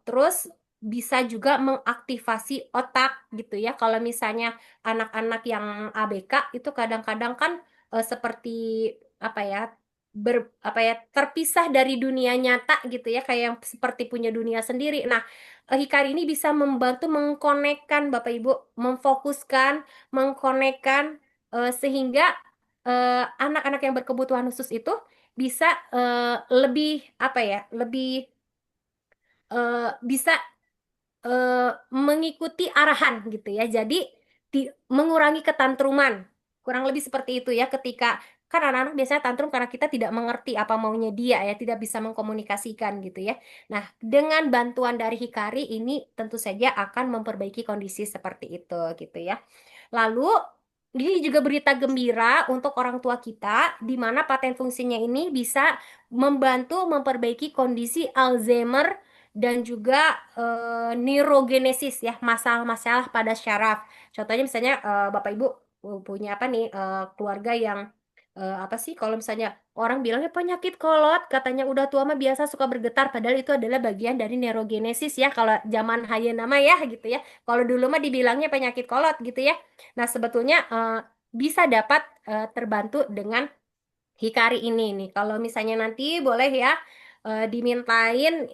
S2: Terus bisa juga mengaktifasi otak gitu ya. Kalau misalnya anak-anak yang ABK itu kadang-kadang kan seperti apa ya, apa ya, terpisah dari dunia nyata gitu ya, kayak yang seperti punya dunia sendiri. Nah, Hikari ini bisa membantu mengkonekkan Bapak Ibu, memfokuskan, mengkonekkan sehingga anak-anak yang berkebutuhan khusus itu bisa lebih apa ya, lebih bisa mengikuti arahan gitu ya. Jadi mengurangi ketantruman. Kurang lebih seperti itu ya, ketika kan anak-anak biasanya tantrum karena kita tidak mengerti apa maunya dia ya, tidak bisa mengkomunikasikan gitu ya. Nah, dengan bantuan dari Hikari ini tentu saja akan memperbaiki kondisi seperti itu gitu ya. Lalu ini juga berita gembira untuk orang tua kita, di mana paten fungsinya ini bisa membantu memperbaiki kondisi Alzheimer dan juga neurogenesis ya, masalah-masalah pada syaraf. Contohnya misalnya Bapak Ibu punya apa nih, keluarga yang apa sih, kalau misalnya orang bilangnya penyakit kolot, katanya udah tua mah biasa suka bergetar, padahal itu adalah bagian dari neurogenesis ya, kalau zaman Hayeuna mah ya gitu ya. Kalau dulu mah dibilangnya penyakit kolot gitu ya. Nah, sebetulnya bisa dapat terbantu dengan Hikari ini nih. Kalau misalnya nanti boleh ya dimintain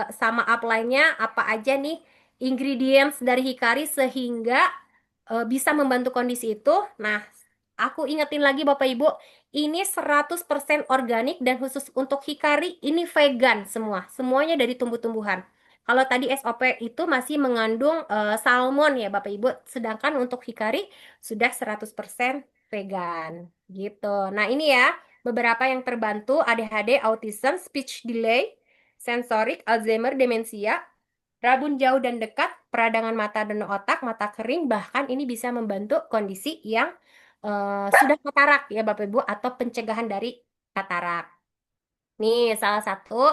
S2: sama upline-nya apa aja nih ingredients dari Hikari sehingga bisa membantu kondisi itu. Nah, aku ingetin lagi Bapak Ibu, ini 100% organik dan khusus untuk Hikari ini vegan semua. Semuanya dari tumbuh-tumbuhan. Kalau tadi SOP itu masih mengandung salmon ya Bapak Ibu, sedangkan untuk Hikari sudah 100% vegan gitu. Nah, ini ya beberapa yang terbantu: ADHD, autism, speech delay, sensorik, Alzheimer, demensia, rabun jauh dan dekat, peradangan mata dan otak, mata kering, bahkan ini bisa membantu kondisi yang sudah katarak ya Bapak Ibu, atau pencegahan dari katarak. Nih salah satu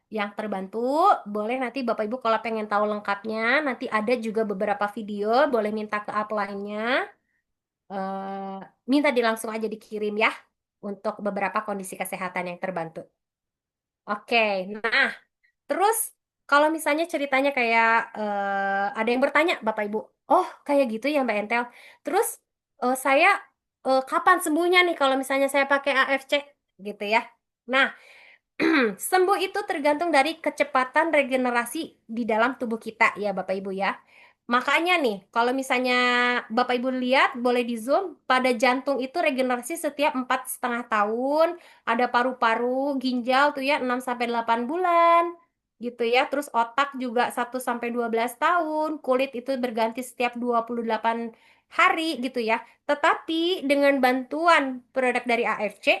S2: yang terbantu, boleh nanti Bapak Ibu kalau pengen tahu lengkapnya, nanti ada juga beberapa video, boleh minta ke upline-nya, eh, minta langsung aja dikirim ya untuk beberapa kondisi kesehatan yang terbantu. Oke, nah terus kalau misalnya ceritanya kayak ada yang bertanya, Bapak Ibu, oh kayak gitu ya Mbak Entel. Terus saya kapan sembuhnya nih kalau misalnya saya pakai AFC gitu ya. Nah, sembuh itu tergantung dari kecepatan regenerasi di dalam tubuh kita ya Bapak Ibu ya. Makanya nih, kalau misalnya Bapak Ibu lihat, boleh di zoom, pada jantung itu regenerasi setiap 4,5 tahun, ada paru-paru, ginjal tuh ya 6 sampai 8 bulan gitu ya. Terus otak juga 1 sampai 12 tahun, kulit itu berganti setiap 28 hari gitu ya. Tetapi dengan bantuan produk dari AFC,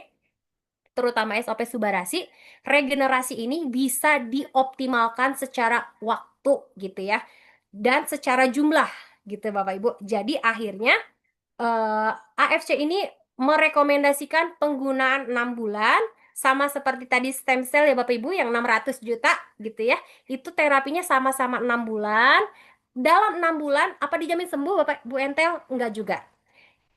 S2: terutama SOP Subarasi, regenerasi ini bisa dioptimalkan secara waktu gitu ya, dan secara jumlah gitu Bapak Ibu. Jadi akhirnya AFC ini merekomendasikan penggunaan 6 bulan sama seperti tadi stem cell ya Bapak Ibu yang 600 juta gitu ya. Itu terapinya sama-sama 6 bulan. Dalam 6 bulan apa dijamin sembuh Bapak Bu Entel? Enggak juga.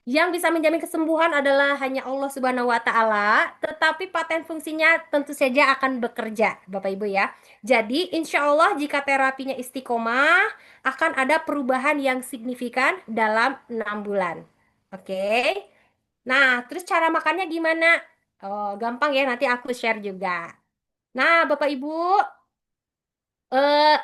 S2: Yang bisa menjamin kesembuhan adalah hanya Allah Subhanahu wa Ta'ala, tetapi paten fungsinya tentu saja akan bekerja, Bapak Ibu ya. Jadi, insya Allah, jika terapinya istiqomah, akan ada perubahan yang signifikan dalam 6 bulan. Oke, nah, terus cara makannya gimana? Oh, gampang ya, nanti aku share juga. Nah, Bapak Ibu, eh,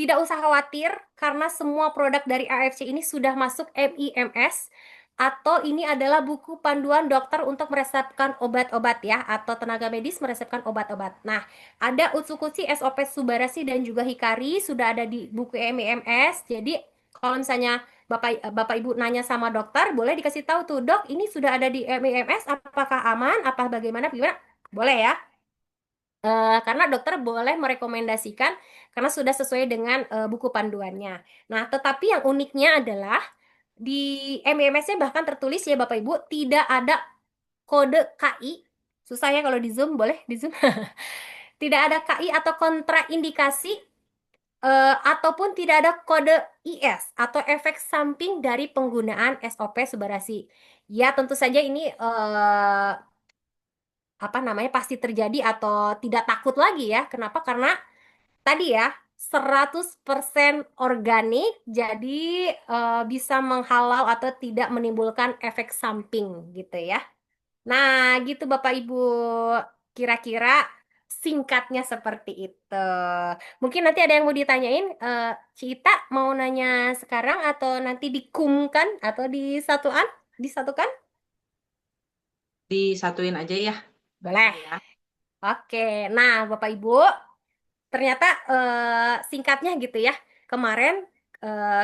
S2: tidak usah khawatir karena semua produk dari AFC ini sudah masuk MIMS atau ini adalah buku panduan dokter untuk meresepkan obat-obat ya atau tenaga medis meresepkan obat-obat. Nah, ada Utsukushi, SOP Subarasi dan juga Hikari sudah ada di buku MIMS. Jadi, kalau misalnya Bapak Ibu nanya sama dokter, boleh dikasih tahu tuh, "Dok, ini sudah ada di MIMS, apakah aman? Apa bagaimana? Bagaimana?" Boleh ya. Karena dokter boleh merekomendasikan karena sudah sesuai dengan buku panduannya. Nah, tetapi yang uniknya adalah di MEMS-nya bahkan tertulis ya Bapak Ibu, tidak ada kode KI. Susah ya kalau di Zoom, boleh di Zoom. Tidak ada KI atau kontraindikasi ataupun tidak ada kode IS atau efek samping dari penggunaan SOP Subarasi. Ya, tentu saja ini apa namanya pasti terjadi atau tidak takut lagi ya. Kenapa? Karena tadi ya 100% organik jadi bisa menghalau atau tidak menimbulkan efek samping gitu ya. Nah, gitu Bapak Ibu. Kira-kira singkatnya seperti itu. Mungkin nanti ada yang mau ditanyain. Cita mau nanya sekarang atau nanti dikumkan atau disatuan? Disatukan?
S1: Disatuin aja ya.
S2: Boleh.
S1: Ya.
S2: Oke. Nah, Bapak Ibu. Ternyata singkatnya gitu ya. Kemarin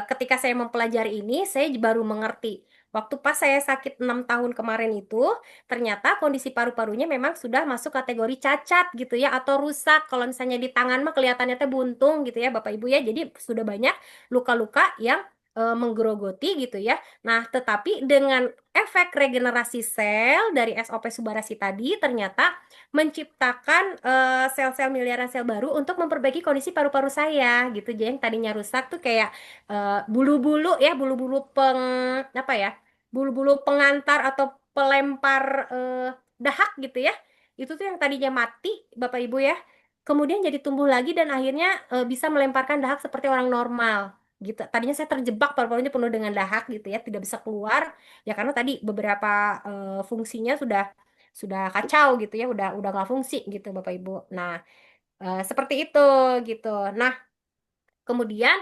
S2: ketika saya mempelajari ini, saya baru mengerti. Waktu pas saya sakit 6 tahun kemarin itu, ternyata kondisi paru-parunya memang sudah masuk kategori cacat gitu ya, atau rusak. Kalau misalnya di tangan mah kelihatannya teh buntung gitu ya, Bapak Ibu ya. Jadi sudah banyak luka-luka yang menggerogoti gitu ya. Nah, tetapi dengan efek regenerasi sel dari SOP Subarasi tadi, ternyata menciptakan sel-sel miliaran sel baru untuk memperbaiki kondisi paru-paru saya gitu. Jadi yang tadinya rusak tuh kayak bulu-bulu ya, bulu-bulu apa ya? Bulu-bulu pengantar atau pelempar dahak gitu ya. Itu tuh yang tadinya mati, Bapak Ibu ya. Kemudian jadi tumbuh lagi dan akhirnya bisa melemparkan dahak seperti orang normal gitu. Tadinya saya terjebak paru-parunya penuh dengan dahak gitu ya, tidak bisa keluar ya karena tadi beberapa fungsinya sudah kacau gitu ya, udah nggak fungsi gitu Bapak Ibu. Nah, seperti itu gitu. Nah, kemudian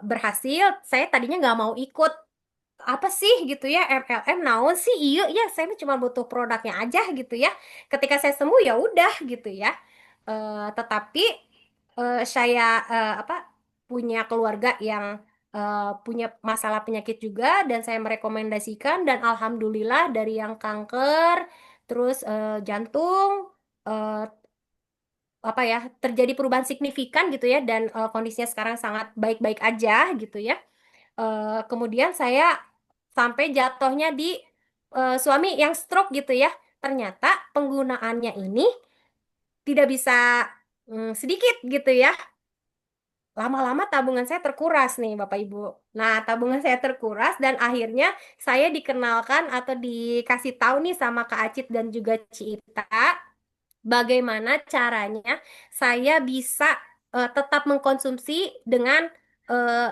S2: berhasil. Saya tadinya nggak mau ikut apa sih gitu ya MLM naon sih iya ya saya mah cuma butuh produknya aja gitu ya. Ketika saya sembuh ya udah gitu ya. Tetapi saya apa punya keluarga yang punya masalah penyakit juga dan saya merekomendasikan dan alhamdulillah dari yang kanker terus jantung eh, apa ya terjadi perubahan signifikan gitu ya dan kondisinya sekarang sangat baik-baik aja gitu ya. Kemudian saya sampai jatuhnya di suami yang stroke gitu ya. Ternyata penggunaannya ini tidak bisa sedikit gitu ya. Lama-lama tabungan saya terkuras nih Bapak Ibu. Nah, tabungan saya terkuras dan akhirnya saya dikenalkan atau dikasih tahu nih sama Kak Acit dan juga Cita bagaimana caranya saya bisa tetap mengkonsumsi dengan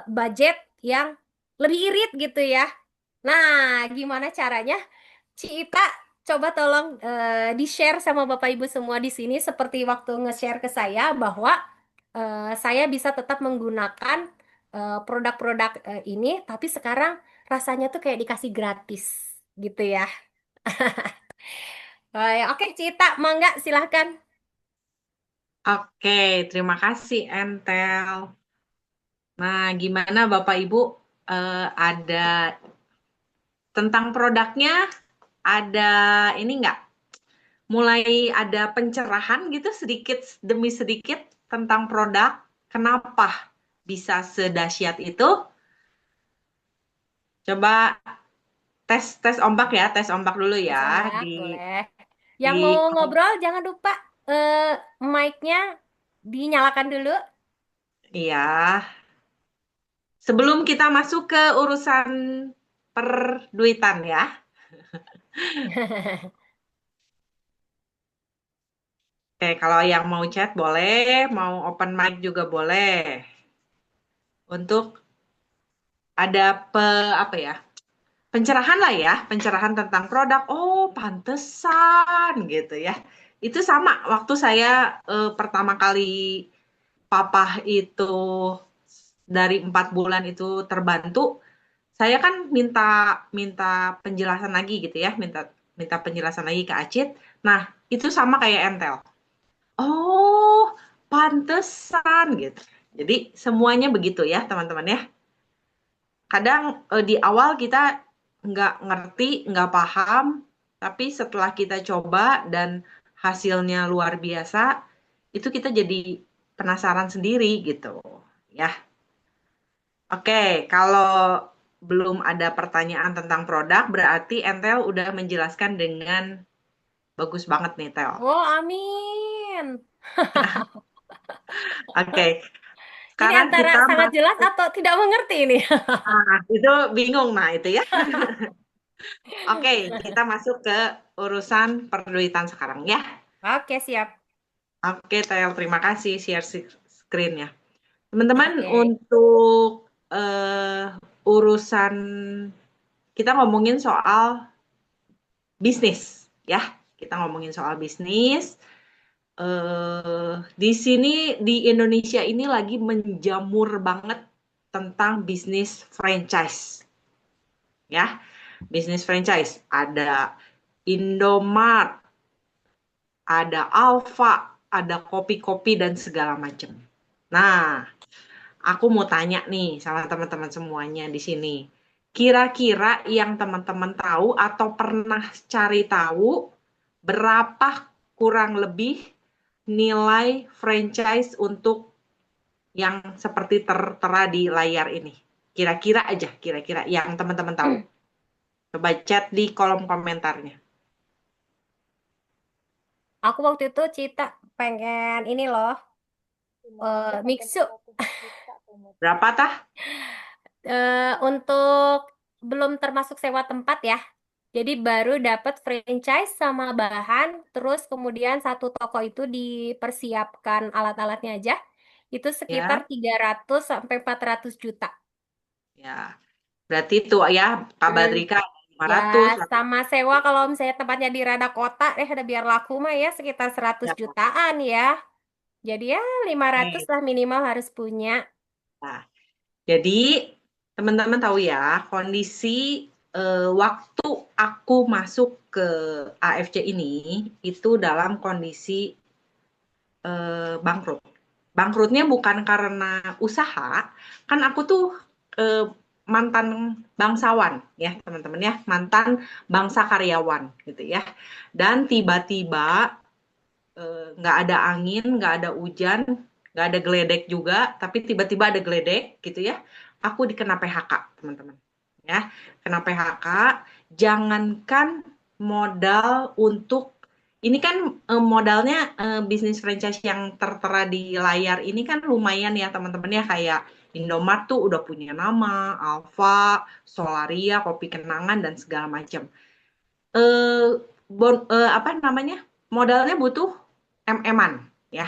S2: budget yang lebih irit gitu ya. Nah, gimana caranya? Cita, coba tolong di-share sama Bapak Ibu semua di sini seperti waktu nge-share ke saya bahwa saya bisa tetap menggunakan produk-produk ini, tapi sekarang rasanya tuh kayak dikasih gratis gitu ya. Oke, Cita, mangga silahkan.
S1: Oke, terima kasih Entel. Nah, gimana Bapak Ibu? Ada tentang produknya, ada ini nggak? mulai ada pencerahan gitu sedikit demi sedikit tentang produk. Kenapa bisa sedahsyat itu? Coba tes tes ombak ya, tes ombak dulu ya
S2: Tes ombak,
S1: di
S2: boleh. Yang mau
S1: di
S2: ngobrol jangan lupa eh, mic-nya dinyalakan dulu.
S1: iya. Sebelum kita masuk ke urusan perduitan ya. Oke, kalau yang mau chat boleh, mau open mic juga boleh. Untuk ada apa ya? Pencerahan lah ya, pencerahan tentang produk. Oh, pantesan gitu ya. Itu sama waktu saya pertama kali papa itu dari 4 bulan itu terbantu, saya kan minta minta penjelasan lagi gitu ya, minta minta penjelasan lagi ke Acit. Nah, itu sama kayak Entel. Oh, pantesan gitu. Jadi semuanya begitu ya, teman-teman ya. Kadang di awal kita nggak ngerti, nggak paham, tapi setelah kita coba dan hasilnya luar biasa, itu kita jadi penasaran sendiri gitu. Ya, oke. Kalau belum ada pertanyaan tentang produk, berarti Entel udah menjelaskan dengan bagus banget nih, Tel.
S2: Oh, amin.
S1: Oke,
S2: Ini
S1: sekarang
S2: antara
S1: kita
S2: sangat jelas
S1: masuk.
S2: atau tidak mengerti ini.
S1: Nah, itu bingung, nah itu ya. Oke, kita masuk ke urusan perduitan sekarang ya.
S2: Oke, siap.
S1: Oke, Tel, terima kasih share screen ya. Teman-teman,
S2: Oke.
S1: untuk urusan kita ngomongin soal bisnis ya. Kita ngomongin soal bisnis. Di sini di Indonesia ini lagi menjamur banget tentang bisnis franchise ya. Bisnis franchise ada Indomart, ada Alfa, ada kopi-kopi dan segala macam. Nah, aku mau tanya nih sama teman-teman semuanya di sini. Kira-kira yang teman-teman tahu atau pernah cari tahu berapa kurang lebih nilai franchise untuk yang seperti tertera di layar ini? Kira-kira aja, kira-kira yang teman-teman tahu. Coba chat di kolom komentarnya.
S2: Aku waktu itu Cita pengen ini loh, mixu.
S1: Berapa tah?
S2: Untuk belum termasuk sewa tempat ya. Jadi baru dapat franchise sama bahan, terus kemudian satu toko itu dipersiapkan alat-alatnya aja. Itu sekitar
S1: Ya,
S2: 300 sampai 400 juta.
S1: ya. Berarti itu ya, Kak
S2: Hmm,
S1: Badrika lima
S2: ya
S1: ratus
S2: sama sewa kalau misalnya tempatnya di rada kota, udah biar laku mah ya sekitar 100
S1: ya.
S2: jutaan ya. Jadi ya 500
S1: Oke.
S2: lah minimal harus punya.
S1: Nah, jadi teman-teman tahu ya, kondisi waktu aku masuk ke AFC ini itu dalam kondisi bangkrut. Bangkrutnya bukan karena usaha, kan aku tuh eh, mantan bangsawan ya teman-teman ya, mantan bangsa karyawan gitu ya. Dan tiba-tiba nggak ada angin, nggak ada hujan, nggak ada geledek juga, tapi tiba-tiba ada geledek gitu ya. Aku dikena PHK, teman-teman. Ya, kena PHK. Jangankan modal untuk ini kan modalnya bisnis franchise yang tertera di layar ini kan lumayan ya teman-teman ya kayak Indomart tuh udah punya nama, Alfa, Solaria, Kopi Kenangan dan segala macam. Apa namanya? Modalnya butuh MM-an ya.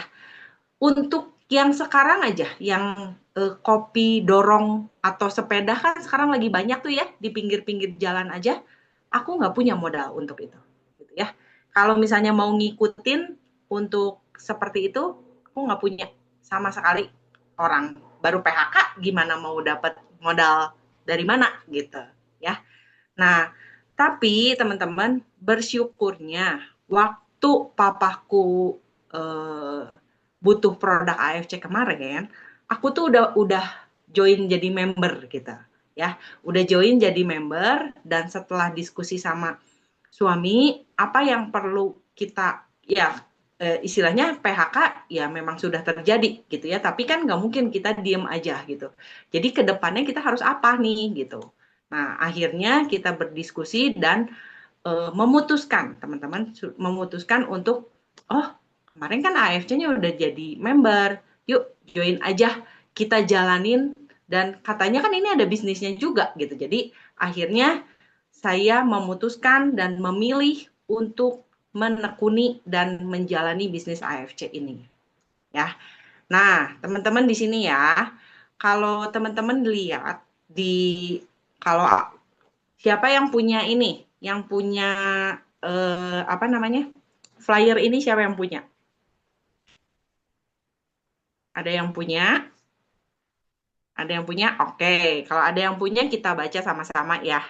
S1: Untuk yang sekarang aja, yang kopi dorong atau sepeda kan sekarang lagi banyak tuh ya di pinggir-pinggir jalan aja. Aku nggak punya modal untuk itu, gitu ya. Kalau misalnya mau ngikutin untuk seperti itu, aku nggak punya sama sekali. Orang baru PHK, gimana mau dapat modal dari mana gitu, ya. Nah, tapi teman-teman bersyukurnya waktu papaku eh, butuh produk AFC kemarin, aku tuh udah join jadi member gitu ya. Udah join jadi member dan setelah diskusi sama suami, apa yang perlu kita ya istilahnya PHK ya memang sudah terjadi gitu ya, tapi kan nggak mungkin kita diem aja gitu. Jadi ke depannya kita harus apa nih gitu. Nah, akhirnya kita berdiskusi dan memutuskan, teman-teman memutuskan untuk, oh kemarin kan AFC-nya udah jadi member, yuk join aja, kita jalanin, dan katanya kan ini ada bisnisnya juga gitu. Jadi akhirnya saya memutuskan dan memilih untuk menekuni dan menjalani bisnis AFC ini. Ya, nah teman-teman di sini ya, kalau teman-teman lihat di, kalau siapa yang punya ini, yang punya apa namanya flyer ini, siapa yang punya? Ada yang punya? Ada yang punya? Oke, kalau ada yang punya kita baca sama-sama ya.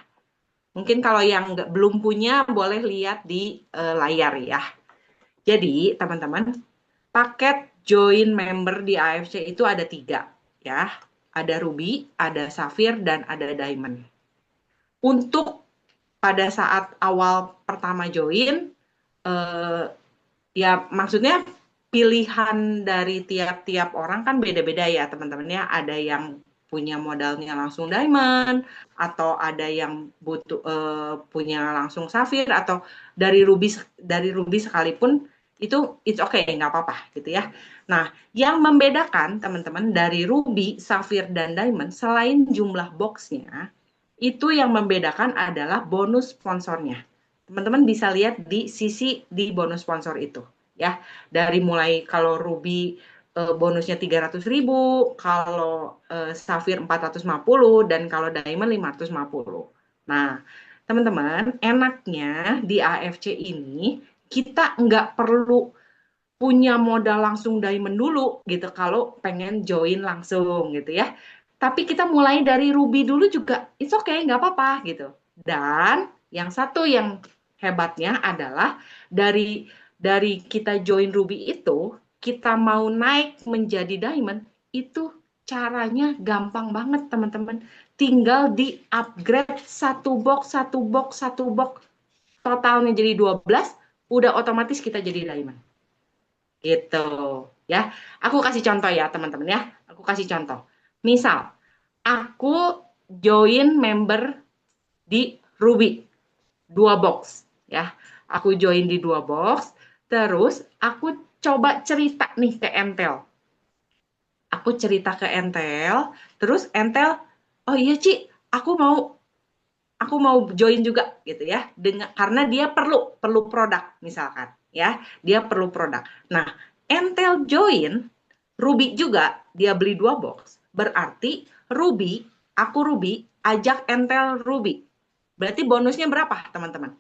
S1: Mungkin kalau yang belum punya boleh lihat di layar ya. Jadi teman-teman, paket join member di AFC itu ada 3 ya. Ada Ruby, ada Sapphire, dan ada Diamond. Untuk pada saat awal pertama join, eh, ya maksudnya pilihan dari tiap-tiap orang kan beda-beda ya teman-teman ya. Ada yang punya modalnya langsung diamond, atau ada yang butuh punya langsung safir, atau dari ruby sekalipun itu it's okay, nggak apa-apa gitu ya. Nah, yang membedakan teman-teman dari ruby, safir, dan diamond selain jumlah boxnya, itu yang membedakan adalah bonus sponsornya. Teman-teman bisa lihat di sisi di bonus sponsor itu ya. Dari mulai kalau Ruby bonusnya 300.000, kalau Safir 450, dan kalau Diamond 550. Nah, teman-teman, enaknya di AFC ini kita nggak perlu punya modal langsung diamond dulu gitu kalau pengen join langsung gitu ya. Tapi kita mulai dari ruby dulu juga, it's okay, nggak apa-apa gitu. Dan yang satu yang hebatnya adalah dari kita join ruby itu, kita mau naik menjadi diamond, itu caranya gampang banget teman-teman. Tinggal di upgrade satu box, satu box, satu box, totalnya jadi 12, udah otomatis kita jadi diamond. Gitu ya. Aku kasih contoh ya teman-teman ya. Aku kasih contoh. Misal, aku join member di Ruby 2 box ya. Aku join di 2 box, terus aku coba cerita nih ke Entel. Aku cerita ke Entel, terus Entel, oh iya Ci, aku mau join juga gitu ya, dengan karena dia perlu produk misalkan ya, dia perlu produk. Nah, Entel join Ruby juga, dia beli 2 box, berarti aku Ruby ajak Entel Ruby, berarti bonusnya berapa teman-teman?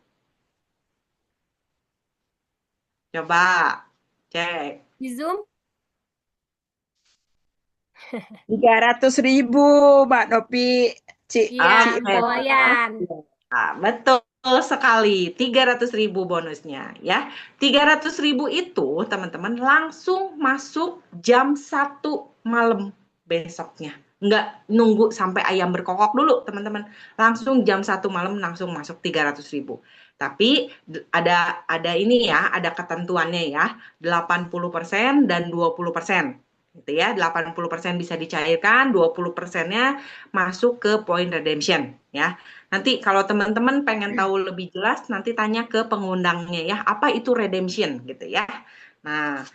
S1: Coba cek.
S2: Di Zoom?
S3: 300.000, Mbak Nopi.
S2: Iya,
S3: Ci
S1: Oke,
S3: Info.
S2: lumayan.
S1: betul sekali, 300.000 bonusnya ya. 300.000 itu teman-teman langsung masuk jam 1 malam besoknya. Nggak nunggu sampai ayam berkokok dulu teman-teman. Langsung jam 1 malam langsung masuk 300.000. Tapi ada ini ya, ada ketentuannya ya, 80% dan 20%. Gitu ya, 80% bisa dicairkan, 20%-nya masuk ke point redemption ya. Nanti kalau teman-teman pengen tahu lebih jelas, nanti tanya ke pengundangnya ya, apa itu redemption gitu ya. Nah,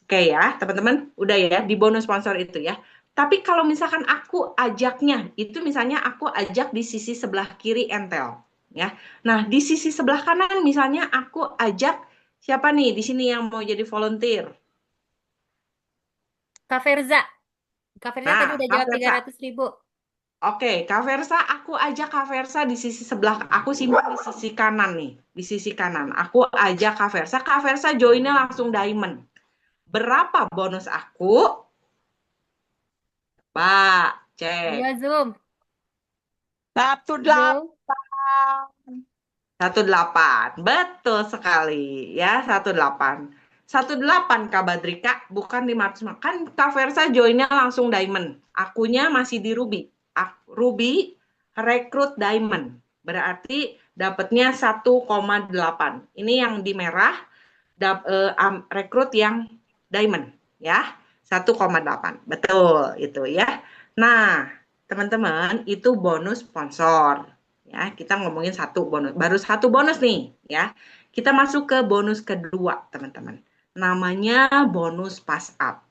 S1: oke ya, teman-teman, udah ya di bonus sponsor itu ya. Tapi kalau misalkan aku ajaknya, itu misalnya aku ajak di sisi sebelah kiri Entel ya. Nah, di sisi sebelah kanan misalnya aku ajak siapa nih di sini yang mau jadi volunteer?
S2: Kak Ferza. Kak Ferza tadi
S1: Nah,
S2: udah
S1: Kak
S2: jawab tiga
S1: Versa.
S2: ratus ribu.
S1: Oke, Kak Versa, aku ajak Kak Versa di sisi sebelah, aku simpan di sisi kanan nih, di sisi kanan. Aku ajak Kak Versa joinnya langsung diamond. Berapa bonus aku? Pak, cek.
S2: Iya, Zoom.
S3: 18.
S2: Zoom.
S1: 18, betul sekali ya, 18. 18 Kak Badrika, bukan 500. Kan Kak Versa joinnya langsung diamond. Akunya masih di Ruby. Ruby rekrut diamond. Berarti dapatnya 1,8. Ini yang di merah. rekrut yang diamond ya, 1,8. Betul itu ya. Nah, teman-teman, itu bonus sponsor. Ya, kita ngomongin satu bonus, baru satu bonus nih ya. Kita masuk ke bonus kedua, teman-teman. Namanya bonus pass up.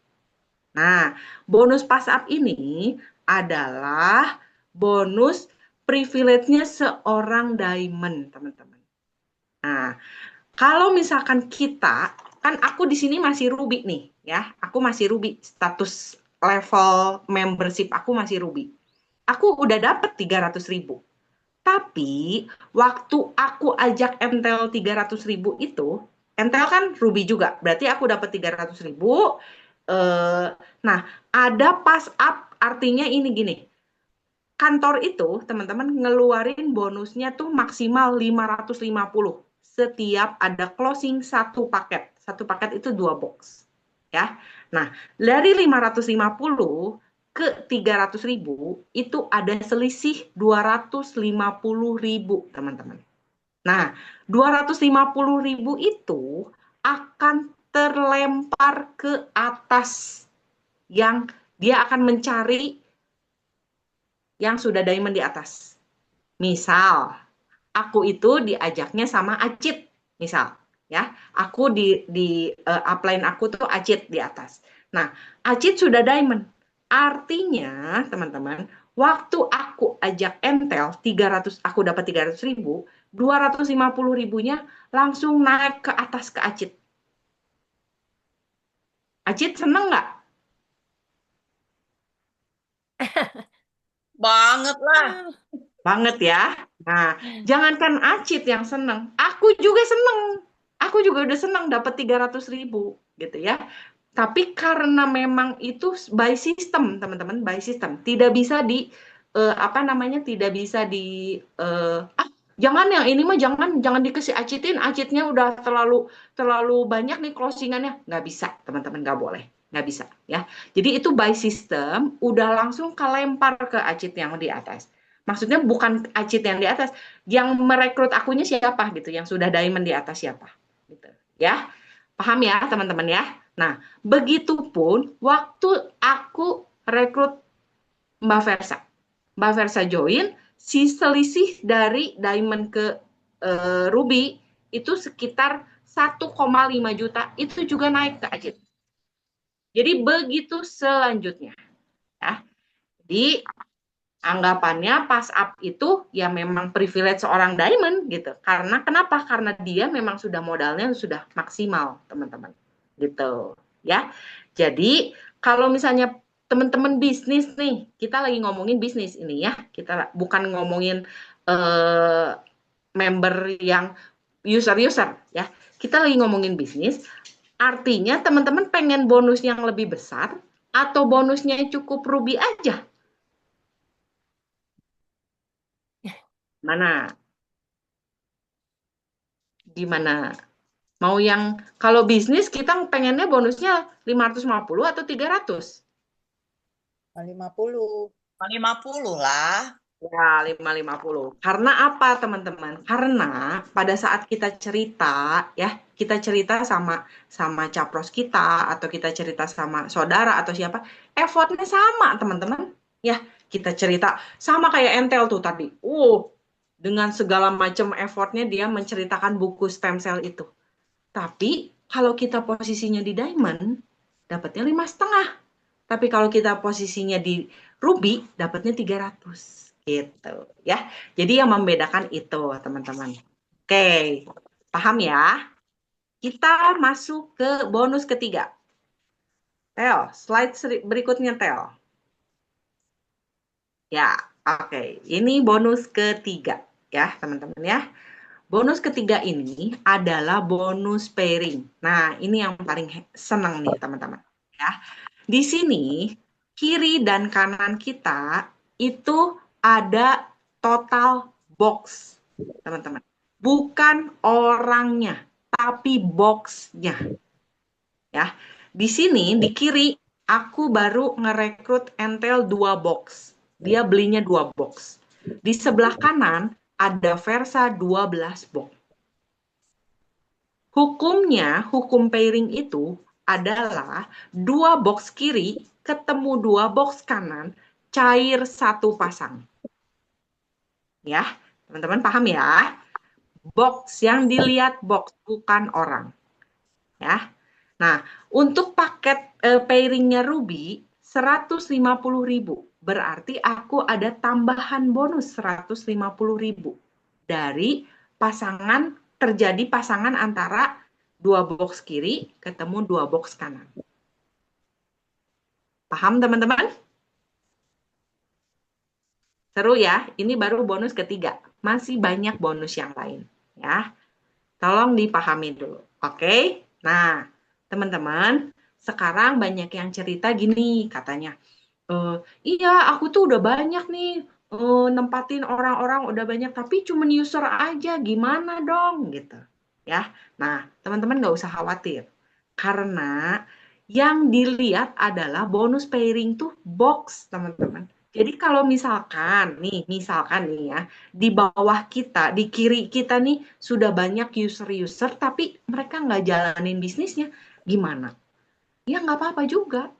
S1: Nah, bonus pass up ini adalah bonus privilege-nya seorang diamond, teman-teman. Nah, kalau misalkan kita, kan aku di sini masih Ruby nih, ya. Aku masih Ruby, status level membership aku masih Ruby. Aku udah dapet 300.000. Tapi, waktu aku ajak Entel 300.000 itu, Entel kan Ruby juga, berarti aku dapat 300.000. Nah, ada pass up, artinya ini gini, kantor itu teman-teman ngeluarin bonusnya tuh maksimal 550 setiap ada closing satu paket. Satu paket itu 2 box. Ya. Nah, dari 550 ke 300.000 itu ada selisih 250.000, teman-teman. Nah, 250.000 itu akan terlempar ke atas, yang dia akan mencari yang sudah diamond di atas. Misal, aku itu diajaknya sama Acit, misal, ya, aku di upline aku tuh Acit di atas. Nah, Acit sudah diamond. Artinya, teman-teman, waktu aku ajak Entel 300, aku dapat 300.000, 250.000-nya langsung naik ke atas ke Acit. Acit seneng nggak?
S3: Banget lah.
S1: Banget ya. Nah, jangankan Acit yang seneng, aku juga seneng. Aku juga udah seneng dapat 300.000 gitu ya. Tapi karena memang itu by system, teman-teman, by system. Tidak bisa di apa namanya? Tidak bisa di jangan yang ini mah jangan dikasih acitin, acitnya udah terlalu banyak nih closingannya. Nggak bisa, teman-teman, nggak boleh. Nggak bisa ya. Jadi itu by system udah langsung kelempar ke acit yang di atas. Maksudnya bukan acit yang di atas, yang merekrut akunya siapa gitu, yang sudah diamond di atas siapa gitu ya. Paham ya teman-teman ya. Nah, begitupun waktu aku rekrut Mbak Versa. Mbak Versa join, si selisih dari diamond ke Ruby itu sekitar 1,5 juta, itu juga naik ke Acit. Jadi begitu selanjutnya ya. Jadi anggapannya pass up itu ya memang privilege seorang diamond gitu. Karena kenapa? Karena dia memang sudah modalnya sudah maksimal, teman-teman. Gitu, ya. Jadi, kalau misalnya teman-teman bisnis nih, kita lagi ngomongin bisnis ini ya. Kita bukan ngomongin member yang user-user ya. Kita lagi ngomongin bisnis. Artinya teman-teman pengen bonus yang lebih besar atau bonusnya cukup Ruby aja? Mana? Gimana? Mau yang kalau bisnis kita pengennya bonusnya 550 atau 300?
S4: 50.
S3: 50 lah.
S1: Ya, 550. Karena apa, teman-teman? Karena pada saat kita cerita, ya, kita cerita sama capros kita, atau kita cerita sama saudara atau siapa, effortnya sama, teman-teman. Ya, kita cerita sama kayak Entel tuh tadi. Dengan segala macam effortnya dia menceritakan buku stem cell itu. Tapi kalau kita posisinya di diamond, dapatnya 5,5. Tapi kalau kita posisinya di ruby, dapatnya 300. Gitu ya. Jadi yang membedakan itu, teman-teman. Oke, paham ya? Kita masuk ke bonus ketiga. Tel, slide berikutnya, Tel. Ya, oke. Ini bonus ketiga ya, teman-teman ya. Bonus ketiga ini adalah bonus pairing. Nah, ini yang paling senang nih, teman-teman. Ya. Di sini, kiri dan kanan kita itu ada total box, teman-teman. Bukan orangnya, tapi boxnya. Ya. Di sini, di kiri, aku baru ngerekrut Entel 2 box. Dia belinya 2 box. Di sebelah kanan, ada Versa 12 box. Hukum pairing itu adalah 2 box kiri ketemu 2 box kanan, cair 1 pasang. Ya, teman-teman paham ya? Box yang dilihat box, bukan orang. Ya. Nah, untuk paket pairingnya Ruby 150.000. Berarti aku ada tambahan bonus 150.000 dari terjadi pasangan antara 2 box kiri ketemu 2 box kanan. Paham teman-teman? Seru ya, ini baru bonus ketiga. Masih banyak bonus yang lain. Ya, tolong dipahami dulu. Oke? Nah, teman-teman, sekarang banyak yang cerita gini katanya. Iya, aku tuh udah banyak nih nempatin orang-orang udah banyak, tapi cuman user aja, gimana dong gitu. Ya, nah teman-teman nggak usah khawatir, karena yang dilihat adalah bonus pairing tuh box teman-teman. Jadi kalau misalkan nih ya, di bawah kita, di kiri kita nih sudah banyak user-user, tapi mereka nggak jalanin bisnisnya, gimana? Ya nggak apa-apa juga,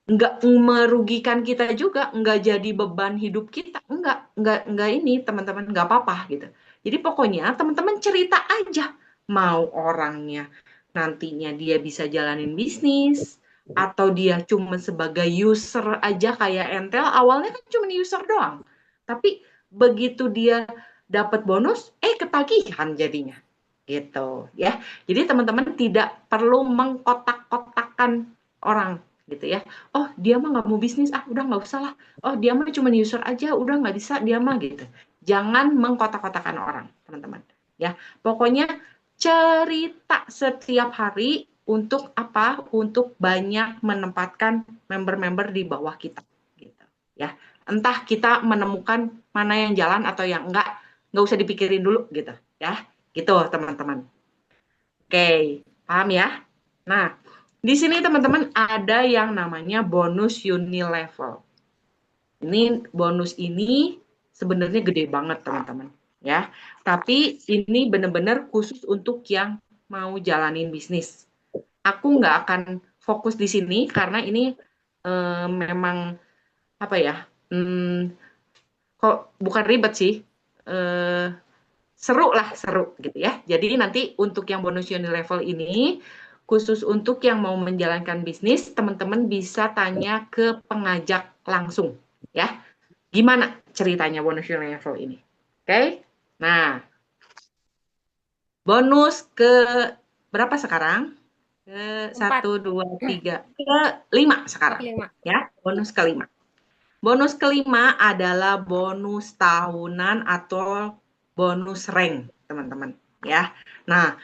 S1: nggak merugikan kita juga, nggak jadi beban hidup kita, nggak ini teman-teman, nggak apa-apa gitu. Jadi pokoknya teman-teman cerita aja, mau orangnya nantinya dia bisa jalanin bisnis, atau dia cuma sebagai user aja kayak Entel, awalnya kan cuma user doang. Tapi begitu dia dapat bonus, ketagihan jadinya. Gitu ya. Jadi teman-teman tidak perlu mengkotak-kotakan orang gitu ya. Oh dia mah nggak mau bisnis, udah nggak usah lah. Oh dia mah cuma user aja, udah nggak bisa dia mah gitu. Jangan mengkotak-kotakan orang teman-teman ya. Pokoknya cerita setiap hari untuk apa? Untuk banyak menempatkan member-member di bawah kita gitu ya. Entah kita menemukan mana yang jalan atau yang nggak usah dipikirin dulu gitu ya. Gitu teman-teman. Oke, paham ya? Nah, di sini teman-teman ada yang namanya bonus unilevel. Ini bonus ini sebenarnya gede banget teman-teman ya. Tapi ini benar-benar khusus untuk yang mau jalanin bisnis. Aku nggak akan fokus di sini karena ini memang apa ya? Kok bukan ribet sih? Seru gitu ya. Jadi nanti untuk yang bonus unilevel ini khusus untuk yang mau menjalankan bisnis, teman-teman bisa tanya ke pengajak langsung ya. Gimana ceritanya bonus unilevel ini? Oke? Nah, bonus ke berapa sekarang? Ke
S2: 4.
S1: 1 2 3 ke 5 sekarang
S2: Kelima.
S1: ya. Bonus kelima. Bonus kelima adalah bonus tahunan atau bonus rank, teman-teman ya. Nah,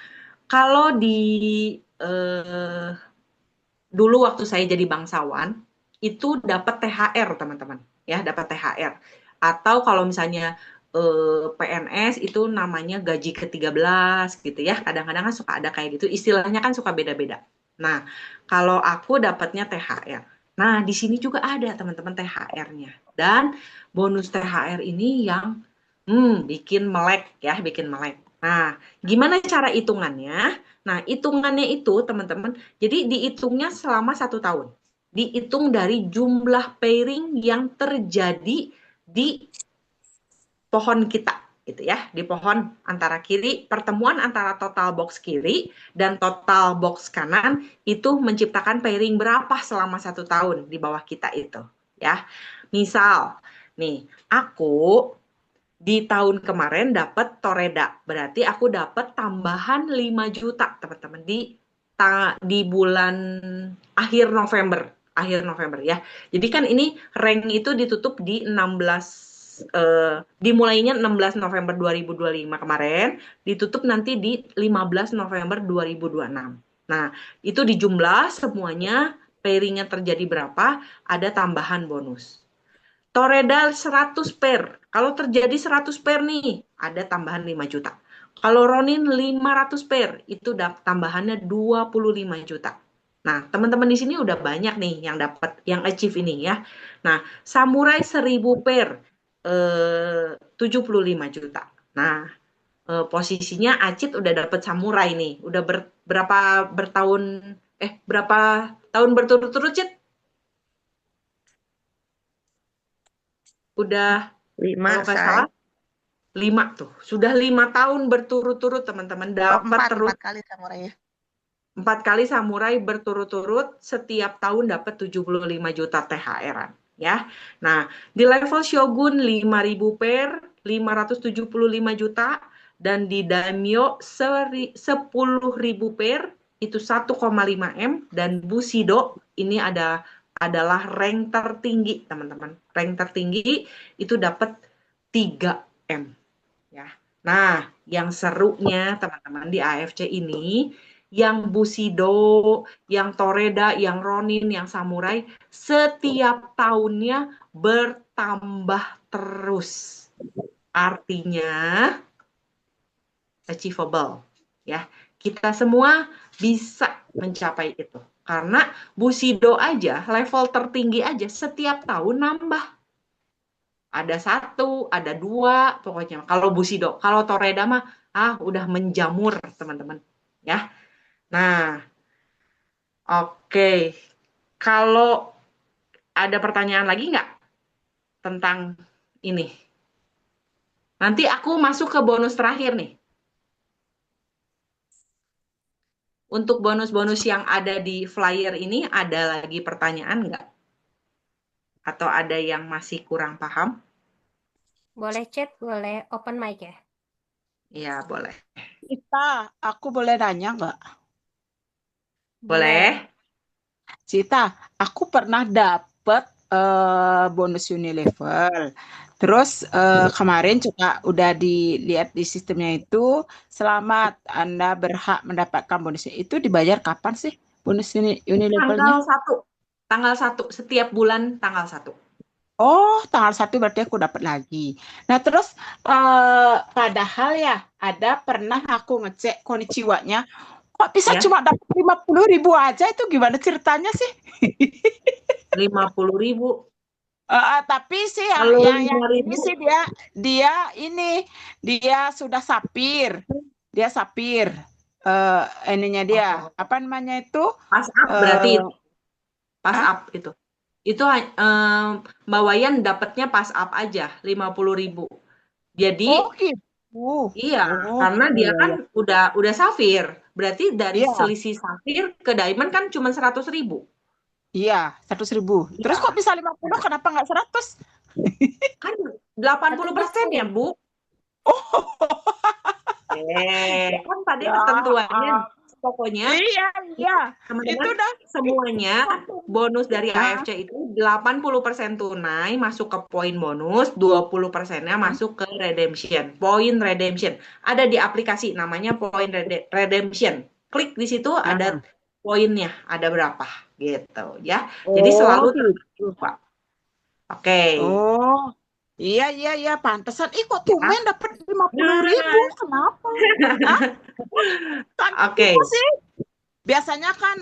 S1: kalau dulu waktu saya jadi bangsawan itu dapat THR, teman-teman ya, dapat THR. Atau kalau misalnya PNS itu namanya gaji ke-13 gitu ya. Kadang-kadang kan suka ada kayak gitu, istilahnya kan suka beda-beda. Nah, kalau aku dapatnya THR. Nah, di sini juga ada teman-teman THR-nya. Dan bonus THR ini yang bikin melek ya, bikin melek. Nah, gimana cara hitungannya? Nah, hitungannya itu teman-teman, jadi dihitungnya selama 1 tahun. Dihitung dari jumlah pairing yang terjadi di pohon kita gitu ya, di pohon antara kiri, pertemuan antara total box kiri dan total box kanan itu menciptakan pairing berapa selama 1 tahun di bawah kita itu ya. Misal nih, aku di tahun kemarin dapat Toreda, berarti aku dapat tambahan 5 juta teman-teman di bulan akhir November ya. Jadi kan ini rank itu ditutup di 16 dimulainya 16 November 2025 kemarin, ditutup nanti di 15 November 2026. Nah, itu dijumlah semuanya, pairingnya terjadi berapa, ada tambahan bonus. Toreda 100 pair. Kalau terjadi 100 pair nih, ada tambahan 5 juta. Kalau Ronin 500 pair, itu tambahannya 25 juta. Nah, teman-teman di sini udah banyak nih yang dapat, yang achieve ini ya. Nah, Samurai 1000 pair, 75 juta. Nah, posisinya Acit udah dapet samurai nih. Udah berapa tahun berturut-turut, Cit? Udah, kalau
S3: 5,
S1: nggak
S3: say.
S1: salah, 5 tuh. Sudah 5 tahun berturut-turut, teman-teman.
S3: Oh,
S1: Dapat terus
S3: 4 kali samurainya.
S1: 4 kali samurai berturut-turut, setiap tahun dapat 75 juta THR-an. Ya. Nah, di level Shogun 5.000 per, 575 juta, dan di Daimyo 10.000 per, itu 1,5 M, dan Bushido ini adalah rank tertinggi, teman-teman. Rank tertinggi itu dapat 3 M. Ya. Nah, yang serunya teman-teman di AFC ini, yang Bushido, yang Toreda, yang Ronin, yang Samurai, setiap tahunnya bertambah terus. Artinya achievable. Ya, kita semua bisa mencapai itu. Karena Bushido aja, level tertinggi aja, setiap tahun nambah. Ada 1, ada 2, pokoknya. Kalau Bushido, kalau Toreda mah, udah menjamur, teman-teman. Ya. Nah, oke. Kalau ada pertanyaan lagi nggak tentang ini? Nanti aku masuk ke bonus terakhir nih. Untuk bonus-bonus yang ada di flyer ini, ada lagi pertanyaan nggak? Atau ada yang masih kurang paham?
S2: Boleh chat, boleh open mic ya.
S1: Iya, boleh.
S4: Aku boleh nanya nggak?
S2: Boleh.
S1: Boleh?
S4: Cita, aku pernah dapet bonus Unilevel. Terus kemarin juga udah dilihat di sistemnya itu, selamat Anda berhak mendapatkan bonusnya. Itu dibayar kapan sih bonus Unilevelnya?
S1: Tanggal 1, setiap bulan tanggal 1.
S4: Oh, tanggal 1 berarti aku dapat lagi. Nah, terus padahal ya ada pernah aku ngecek Konichiwa-nya, kok bisa
S1: Ya,
S4: cuma dapat 50.000 aja, itu gimana ceritanya sih?
S1: 50.000.
S4: Tapi sih yang
S1: Kalau
S4: yang ini
S1: 5.000,
S4: sih dia ini dia sudah sapir. Dia sapir. Ininya dia apa namanya itu?
S1: pas up berarti
S4: Eh,
S1: itu. Pas
S4: ah,
S1: up itu. Itu Mbak Wayan dapatnya pas up aja, 50.000. Jadi,
S4: oh gitu.
S1: iya,
S4: Oh,
S1: karena
S4: iya
S1: dia
S4: iya
S1: kan
S4: iya.
S1: udah safir. Berarti dari
S4: Iya,
S1: selisih safir ke diamond kan cuma 100.000.
S4: iya, 100.000. Terus
S1: Iya,
S4: kok bisa 50? Kenapa nggak 100?
S1: kan
S2: Satu
S1: 80% ya,
S2: persen.
S1: Bu? Kan tadi
S4: Ya,
S1: ketentuannya. Pokoknya,
S4: iya iya. Itu
S1: teman-teman,
S4: dah.
S1: semuanya bonus dari
S4: Ah,
S1: AFC itu 80% tunai masuk ke poin bonus, 20%-nya masuk ke redemption, poin redemption. Ada di aplikasi namanya poin redemption. Klik di situ ada
S4: ah.
S1: poinnya, ada berapa gitu ya. Jadi
S4: Oh
S1: selalu
S4: gitu.
S1: Pak. Oke.
S4: Oh, iya, iya, iya, pantesan. Ih, kok
S1: Ya.
S4: tumben dapat 50.000?
S1: Nah,
S4: Kenapa? Hah? Kan
S1: oke.
S4: gitu sih. Biasanya kan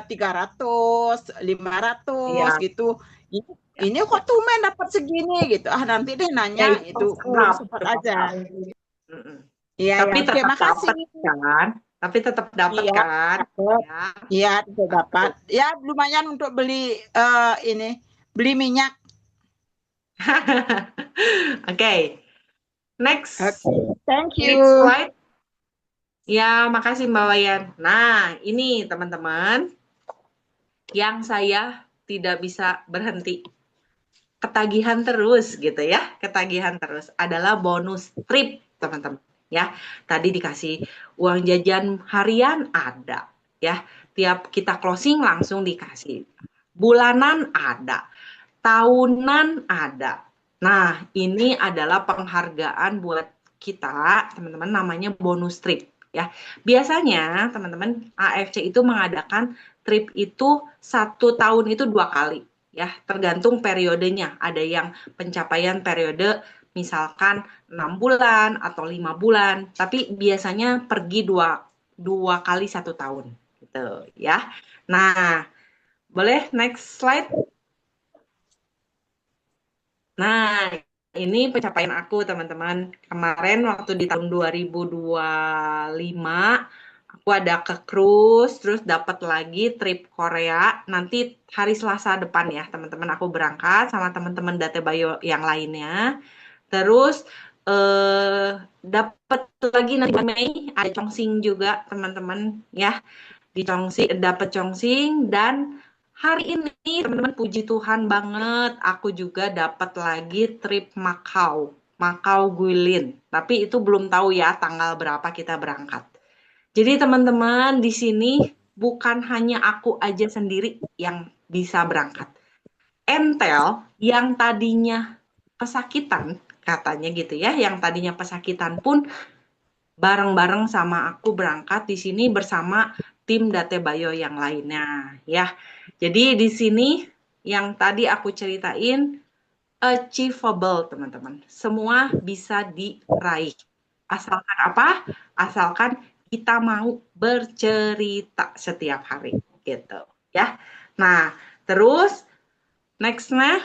S4: 300, 500
S1: Iya,
S4: gitu. Ini,
S1: ya,
S4: ini
S1: ya.
S4: kok tumben dapat segini gitu. Nanti deh
S1: Ya
S4: nanya
S1: itu
S4: itu
S1: pas
S4: belum
S1: up,
S4: sempat
S1: itu pas
S4: aja.
S1: up. Mm-mm.
S4: Iya, ya.
S1: Tapi
S4: Oke,
S1: tetap
S4: makasih.
S1: dapat kan? Tapi tetap dapat
S4: Iya,
S1: kan?
S4: dapat.
S1: Ya,
S4: Iya, sudah dapat.
S1: satu.
S4: Ya, lumayan untuk beli ini, beli minyak.
S1: Oke, next,
S4: Oke, thank
S1: next
S4: you.
S1: slide. Ya, makasih Mbak Wayan. Nah, ini teman-teman yang saya tidak bisa berhenti. Ketagihan terus gitu ya, ketagihan terus adalah bonus trip, teman-teman. Ya, tadi dikasih uang jajan harian ada, ya. Tiap kita closing langsung dikasih. Bulanan ada, tahunan ada. Nah, ini adalah penghargaan buat kita, teman-teman, namanya bonus trip. Ya, biasanya teman-teman AFC itu mengadakan trip itu 1 tahun itu 2 kali. Ya, tergantung periodenya. Ada yang pencapaian periode misalkan 6 bulan atau 5 bulan, tapi biasanya pergi dua kali 1 tahun, gitu ya. Nah, boleh next slide. Nah, ini pencapaian aku, teman-teman. Kemarin waktu di tahun 2025, aku ada ke cruise, terus dapat lagi trip Korea. Nanti hari Selasa depan ya, teman-teman. Aku berangkat sama teman-teman Datebayo yang lainnya. Terus dapat lagi nanti di Mei ada Chongsing juga, teman-teman ya. Di Chongsing dapat Chongsing, dan hari ini teman-teman puji Tuhan banget aku juga dapat lagi trip Macau Guilin, tapi itu belum tahu ya tanggal berapa kita berangkat. Jadi teman-teman di sini bukan hanya aku aja sendiri yang bisa berangkat. Entel yang tadinya pesakitan katanya gitu ya, yang tadinya pesakitan pun bareng-bareng sama aku berangkat di sini bersama tim Datebayo yang lainnya ya. Jadi di sini yang tadi aku ceritain achievable, teman-teman. Semua bisa diraih. Asalkan apa? Asalkan kita mau bercerita setiap hari gitu ya. Nah, terus next-nya,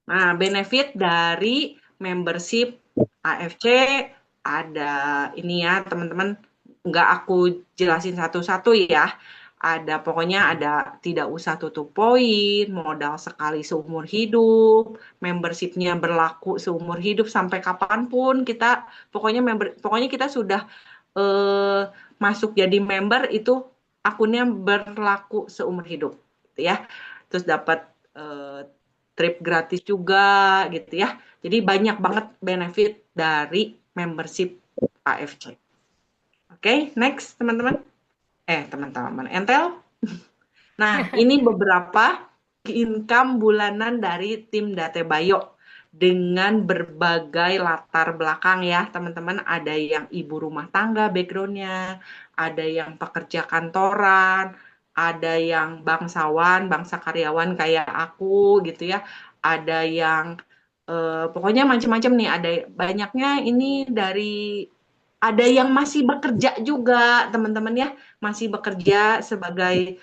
S1: nah, benefit dari membership AFC ada ini ya, teman-teman. Nggak aku jelasin satu-satu ya. Ada pokoknya ada tidak usah tutup poin, modal sekali seumur hidup, membershipnya berlaku seumur hidup sampai kapanpun kita pokoknya kita sudah masuk jadi member itu akunnya berlaku seumur hidup, gitu ya. Terus dapat trip gratis juga gitu ya. Jadi banyak banget benefit dari membership AFC. Oke, next teman-teman. Teman-teman, Entel. Nah, ini beberapa income bulanan dari tim Datebayo dengan berbagai latar belakang ya, teman-teman. Ada yang ibu rumah tangga background-nya, ada yang pekerja kantoran, ada yang bangsawan, bangsa karyawan kayak aku gitu ya. Ada yang pokoknya macam-macam nih, ada banyaknya ini dari ada yang masih bekerja juga, teman-teman ya, masih bekerja sebagai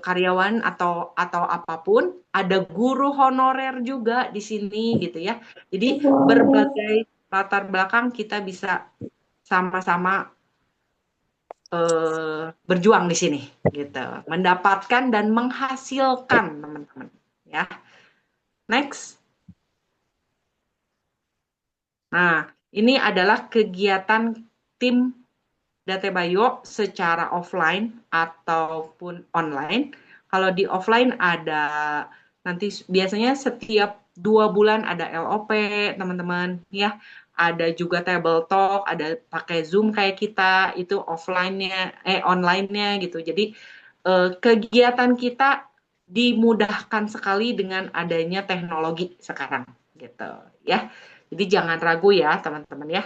S1: karyawan atau apapun, ada guru honorer juga di sini gitu ya. Jadi berbagai latar belakang kita bisa sama-sama berjuang di sini gitu, mendapatkan dan menghasilkan, teman-teman ya. Next. Nah, ini adalah kegiatan tim Datebayo secara offline ataupun online. Kalau di offline ada nanti biasanya setiap 2 bulan ada LOP, teman-teman ya. Ada juga table talk, ada pakai Zoom kayak kita, itu offline-nya online-nya gitu. Jadi kegiatan kita dimudahkan sekali dengan adanya teknologi sekarang gitu ya. Jadi jangan ragu ya teman-teman ya.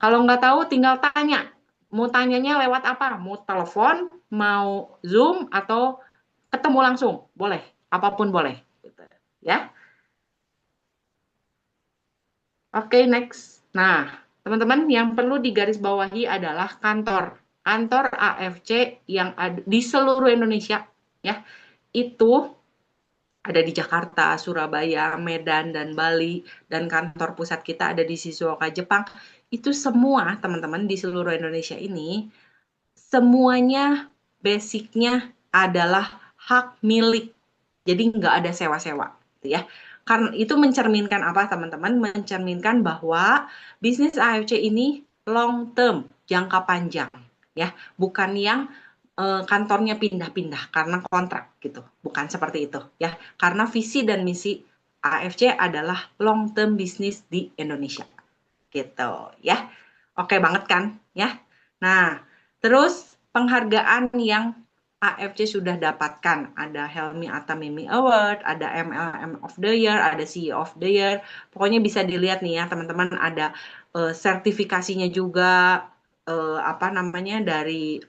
S1: Kalau nggak tahu tinggal tanya. Mau tanyanya lewat apa? Mau telepon, mau Zoom, atau ketemu langsung? Boleh, apapun boleh. Gitu, ya. Oke, next. Nah, teman-teman yang perlu digarisbawahi adalah kantor AFC yang ada di seluruh Indonesia, ya. Itu ada di Jakarta, Surabaya, Medan, dan Bali, dan kantor pusat kita ada di Shizuoka, Jepang. Itu semua, teman-teman, di seluruh Indonesia ini, semuanya basicnya adalah hak milik. Jadi nggak ada sewa-sewa, gitu ya. Karena itu mencerminkan apa, teman-teman? Mencerminkan bahwa bisnis AFC ini long term, jangka panjang, ya, bukan yang kantornya pindah-pindah karena kontrak gitu, bukan seperti itu, ya. Karena visi dan misi AFC adalah long term bisnis di Indonesia, gitu, ya. Oke banget kan, ya. Nah, terus penghargaan yang AFC sudah dapatkan, ada Helmi Atamimi Award, ada MLM of the Year, ada CEO of the Year. Pokoknya bisa dilihat nih ya teman-teman, ada sertifikasinya juga apa namanya dari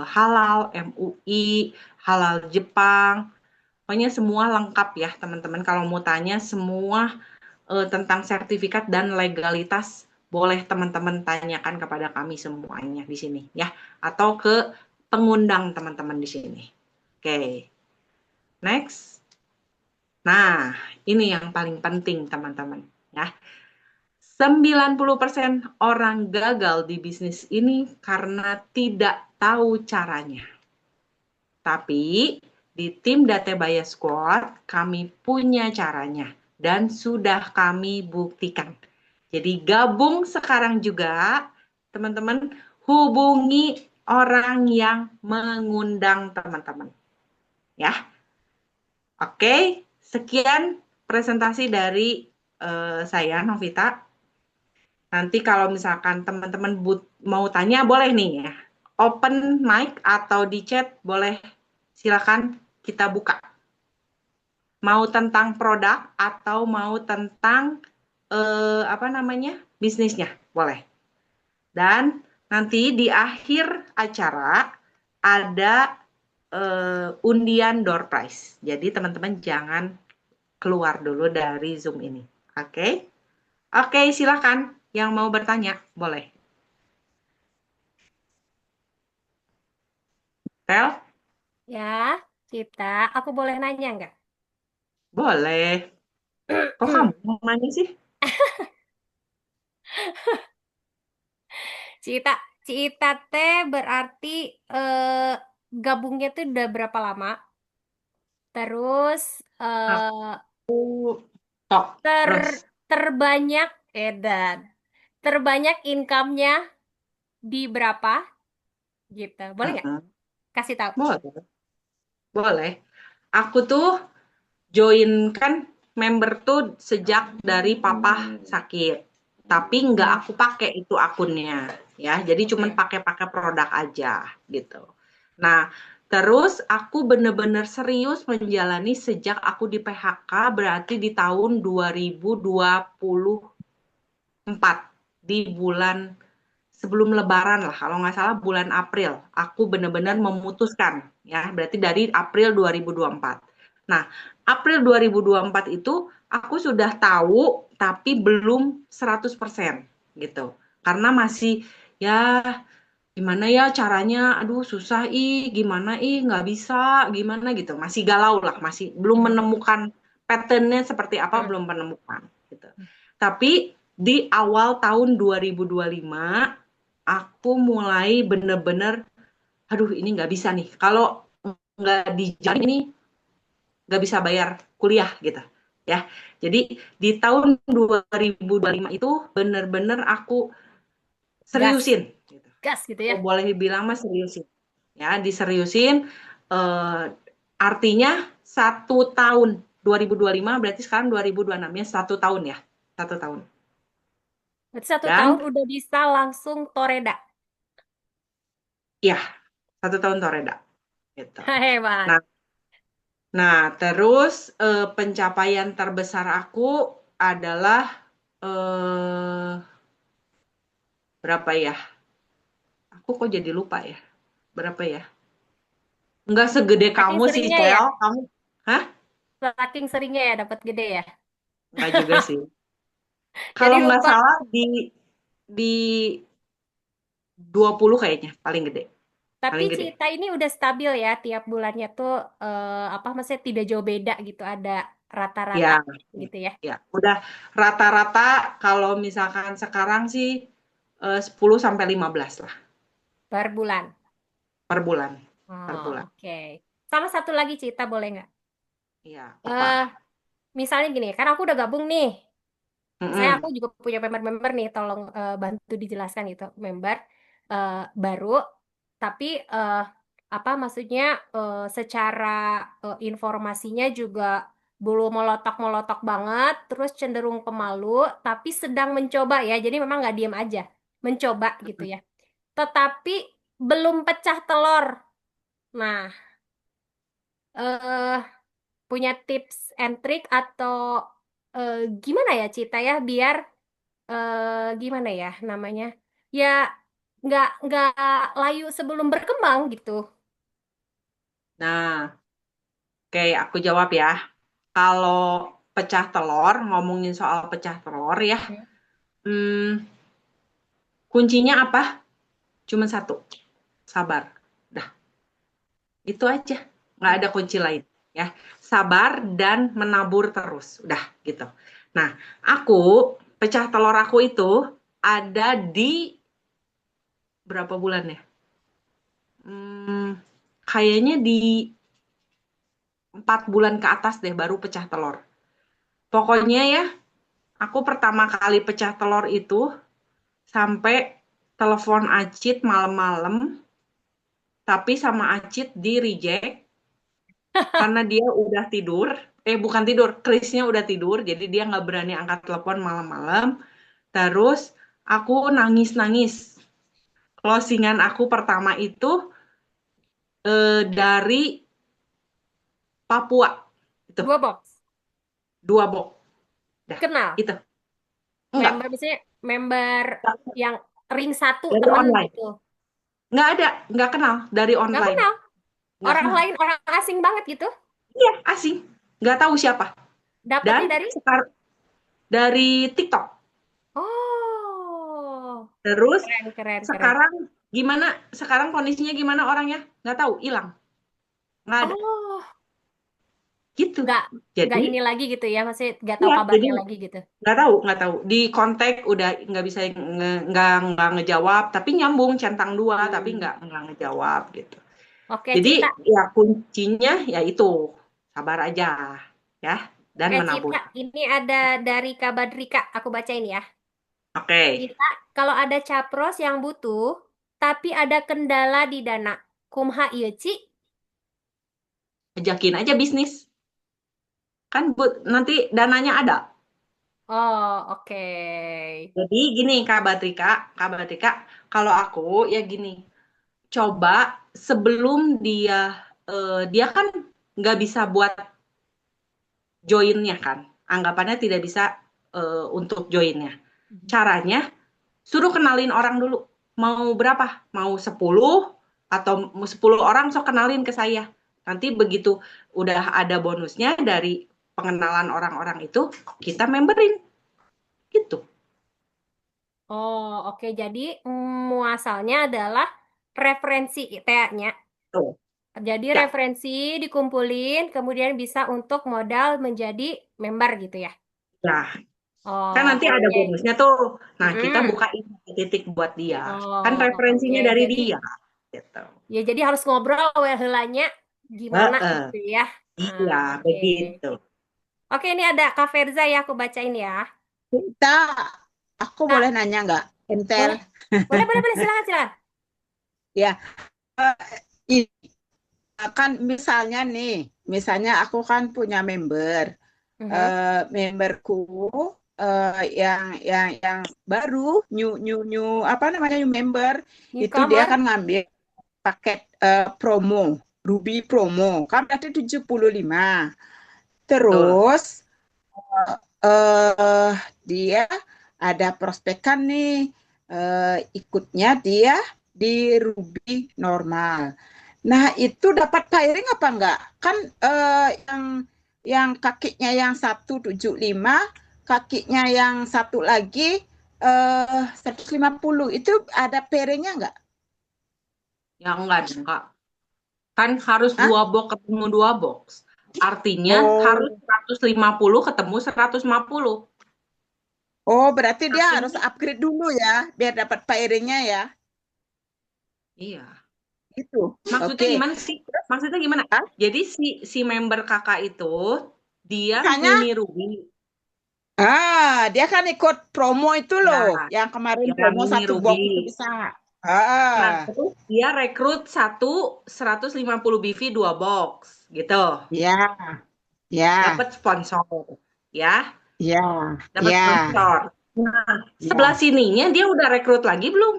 S1: Halal MUI, Halal Jepang. Pokoknya semua lengkap ya teman-teman. Kalau mau tanya semua tentang sertifikat dan legalitas boleh teman-teman tanyakan kepada kami semuanya di sini ya, atau ke pengundang teman-teman di sini. Oke. Next. Nah, ini yang paling penting teman-teman ya. 90% orang gagal di bisnis ini karena tidak tahu caranya. Tapi di tim Databaya Squad kami punya caranya dan sudah kami buktikan. Jadi gabung sekarang juga teman-teman, hubungi orang yang mengundang teman-teman ya. Oke, sekian presentasi dari saya Novita. Nanti kalau misalkan teman-teman mau tanya boleh nih ya. Open mic atau di chat boleh, silakan kita buka. Mau tentang produk atau mau tentang bisnisnya, boleh. Dan nanti di akhir acara ada undian door prize. Jadi teman-teman jangan keluar dulu dari Zoom ini. Oke? Oke, silakan yang mau bertanya, boleh. Tel,
S2: Ya, Cita, aku boleh nanya nggak?
S1: boleh. Kok kamu mau nanya sih?
S2: Cita, Cita teh berarti gabungnya tuh udah berapa lama? Terus
S1: Aku tok
S2: ter
S1: terus.
S2: terbanyak edan, terbanyak income-nya di berapa? Gitu. Boleh nggak?
S1: Heeh.
S2: Kasih tahu.
S1: Boleh. Boleh. Aku tuh join kan member tuh sejak dari papa sakit. Tapi nggak aku pakai itu akunnya ya. Jadi cuman
S2: Oke.
S1: pakai produk aja gitu. Nah, terus aku bener-bener serius menjalani sejak aku di PHK berarti di tahun 2024 di bulan sebelum Lebaran lah, kalau nggak salah bulan April, aku benar-benar memutuskan, ya, berarti dari April 2024. Nah, April 2024 itu aku sudah tahu, tapi belum 100% gitu. Karena masih, ya, gimana ya caranya, aduh susah gimana nggak bisa, gimana gitu. Masih galau lah, masih belum
S2: Hmm.
S1: menemukan pattern-nya seperti apa,
S2: Hmm.
S1: belum menemukan gitu. Tapi di awal tahun 2025 aku mulai bener-bener, aduh ini nggak bisa nih. Kalau nggak dijalin ini nggak bisa bayar kuliah gitu. Ya, jadi di tahun 2025 itu bener-bener aku
S2: Gas,
S1: seriusin. Gitu.
S2: gas gitu ya.
S1: Oh, boleh dibilang mas seriusin. Ya, diseriusin. Artinya 1 tahun 2025 berarti sekarang 2026 ya 1 tahun ya 1 tahun.
S2: Berarti 1 tahun
S1: Dan
S2: udah bisa langsung toreda.
S1: ya 1 tahun Toreda gitu.
S2: Hebat.
S1: Nah, terus pencapaian terbesar aku adalah berapa ya? Aku kok jadi lupa ya? Berapa ya? Enggak segede
S2: Saking
S1: kamu sih,
S2: seringnya ya,
S1: Tel. Kamu, hah?
S2: saking seringnya ya dapat gede ya.
S1: Enggak juga sih.
S2: Jadi
S1: Kalau nggak
S2: lupa.
S1: salah di 20 kayaknya paling gede.
S2: Tapi
S1: Paling gede.
S2: Cita ini udah stabil ya, tiap bulannya tuh apa maksudnya tidak jauh beda gitu, ada rata-rata
S1: Ya,
S2: gitu ya
S1: ya. Udah rata-rata kalau misalkan sekarang sih 10 sampai 15 lah
S2: per bulan.
S1: per bulan. Per
S2: Oh,
S1: bulan.
S2: oke. Sama satu lagi Cita boleh nggak?
S1: Iya, apa?
S2: Eh, misalnya gini, kan aku udah gabung nih. Misalnya aku
S1: Mm-mm.
S2: juga punya member-member nih, tolong bantu dijelaskan gitu, member eh, baru, tapi apa maksudnya secara informasinya juga belum molotok-molotok banget, terus cenderung pemalu, tapi sedang mencoba ya, jadi memang nggak diem aja, mencoba gitu ya. Tetapi belum pecah telur. Nah, eh punya tips and trick atau gimana ya Cita ya, biar gimana ya namanya, ya nggak layu sebelum berkembang gitu.
S1: Nah, oke, aku jawab ya. Kalau pecah telur, ngomongin soal pecah telur ya,
S2: Hmm.
S1: hmm, kuncinya apa? Cuma satu, sabar. Dah, itu aja. Nggak ada kunci lain. ya. Sabar dan menabur terus. Udah gitu. Nah, aku pecah telur aku itu ada di berapa bulan ya? Kayaknya di 4 bulan ke atas deh baru pecah telur. Pokoknya ya, aku pertama kali pecah telur itu sampai telepon Acit malam-malam, tapi sama Acit di reject karena dia udah tidur. Bukan tidur, Krisnya udah tidur, jadi dia nggak berani angkat telepon malam-malam. Terus aku nangis-nangis. Closingan aku pertama itu dari Papua. Itu,
S2: 2 box.
S1: 2 box. Dah,
S2: Kenal?
S1: itu. Enggak,
S2: Member misalnya member yang ring 1
S1: dari
S2: temen
S1: online.
S2: gitu.
S1: Nggak ada, nggak kenal dari
S2: Nggak
S1: online.
S2: kenal.
S1: Nggak
S2: Orang
S1: kenal.
S2: lain, orang asing banget gitu.
S1: Iya, asing. Nggak tahu siapa.
S2: Dapatnya
S1: Dan
S2: dari?
S1: dari TikTok.
S2: Oh,
S1: Terus
S2: keren.
S1: sekarang gimana? Sekarang kondisinya gimana orangnya? Nggak tahu, hilang. Nggak ada.
S2: Oh,
S1: Gitu.
S2: nggak
S1: Jadi,
S2: ini lagi gitu ya, masih nggak tahu
S1: ya, jadi
S2: kabarnya lagi gitu.
S1: nggak tahu. Di kontak udah nggak bisa nggak ngejawab, tapi nyambung centang 2, tapi nggak ngejawab gitu.
S2: Oke,
S1: Jadi
S2: Cita.
S1: ya kuncinya ya itu sabar aja ya dan
S2: Oke,
S1: menabur.
S2: Cita. Ini ada dari Kabadrika. Aku bacain ya.
S1: Oke,
S2: Cita, kalau ada capros yang butuh, tapi ada kendala di dana, kumaha ieu, Ci?
S1: ajakin aja bisnis. Kan nanti dananya ada.
S2: Oh, oke.
S1: Jadi gini Kak Batrika, kalau aku ya gini, coba sebelum dia kan nggak bisa buat joinnya kan, anggapannya tidak bisa untuk joinnya. Caranya suruh kenalin orang dulu. Mau berapa? Mau 10 atau 10 orang sok kenalin ke saya. Nanti begitu udah ada bonusnya dari pengenalan orang-orang itu, kita memberin gitu.
S2: Oh, oke. Jadi muasalnya adalah referensi TA-nya.
S1: Tuh.
S2: Jadi
S1: Ya,
S2: referensi dikumpulin, kemudian bisa untuk modal menjadi member gitu ya.
S1: nah, kan
S2: Oh,
S1: nanti ada
S2: oke.
S1: bonusnya tuh. Nah, kita
S2: Mm-mm.
S1: bukain titik buat dia. Kan
S2: Oh, oke.
S1: referensinya dari
S2: Jadi
S1: dia gitu.
S2: ya jadi harus ngobrol ya heulanya gimana
S1: Heeh,
S2: gitu ya. Ah,
S1: iya,
S2: oke.
S1: begitu.
S2: Oke, ini ada Kak Ferza ya, aku bacain ya.
S4: Kita, aku boleh
S2: Kak,
S4: nanya nggak, Entel?
S2: boleh. Boleh, silakan.
S4: Ya, i- kan misalnya aku kan punya
S2: Mhm.
S4: memberku yang baru new apa namanya new member itu dia
S2: Newcomer.
S4: kan ngambil paket promo Ruby promo kan berarti 75.
S1: Betul.
S4: Terus eh dia ada prospekan nih ikutnya dia di Ruby normal. Nah, itu dapat pairing apa enggak? Kan yang kakinya yang 175, kakinya yang satu lagi 150. Itu ada pairingnya enggak?
S1: Ya enggak. Kan harus
S4: Hah?
S1: 2 box ketemu 2 box. Artinya harus
S4: Oh,
S1: 150 ketemu 150.
S4: oh berarti dia harus
S1: Artinya
S4: upgrade dulu ya, biar dapat pairingnya ya.
S1: iya.
S4: Gitu.
S1: Maksudnya
S4: Oke.
S1: gimana sih? Maksudnya gimana?
S4: Hah?
S1: Jadi si member kakak itu dia
S4: Misalnya
S1: mini Ruby.
S4: Dia kan ikut promo itu loh,
S1: Ya,
S4: yang kemarin
S1: ya
S4: promo
S1: mini
S4: satu box itu
S1: Ruby.
S4: bisa.
S1: Nah,
S4: Ah,
S1: terus dia rekrut 150 BV 2 box gitu.
S4: ya, ya,
S1: Dapat sponsor. Ya,
S4: ya,
S1: dapat
S4: ya,
S1: sponsor. Nah, sebelah
S4: ya.
S1: sininya dia udah rekrut lagi belum?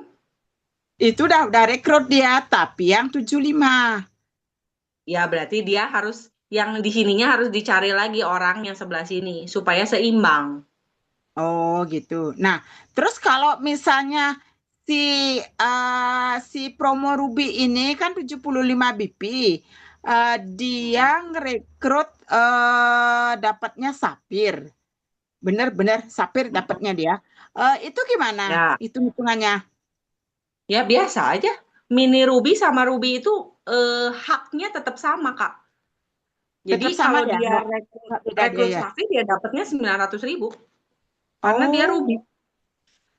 S4: Itu udah rekrut dia, tapi yang 75.
S1: Ya, berarti dia harus yang di sininya harus dicari lagi orang yang sebelah sini supaya seimbang.
S4: Oh, gitu. Nah, terus kalau misalnya si si promo Ruby ini kan 75 BP. Dia ngerekrut dapatnya Sapir. Bener-bener Sapir dapatnya dia. Itu gimana?
S1: Ya,
S4: Itu hitungannya.
S1: ya biasa aja. Mini Ruby sama Ruby itu haknya tetap sama, Kak. Jadi
S4: Tetap sama
S1: kalau
S4: ya,
S1: dia
S4: nggak beda
S1: rekrut
S4: biaya.
S1: sakti, dia dapatnya 900.000 karena dia
S4: Oh,
S1: ruby.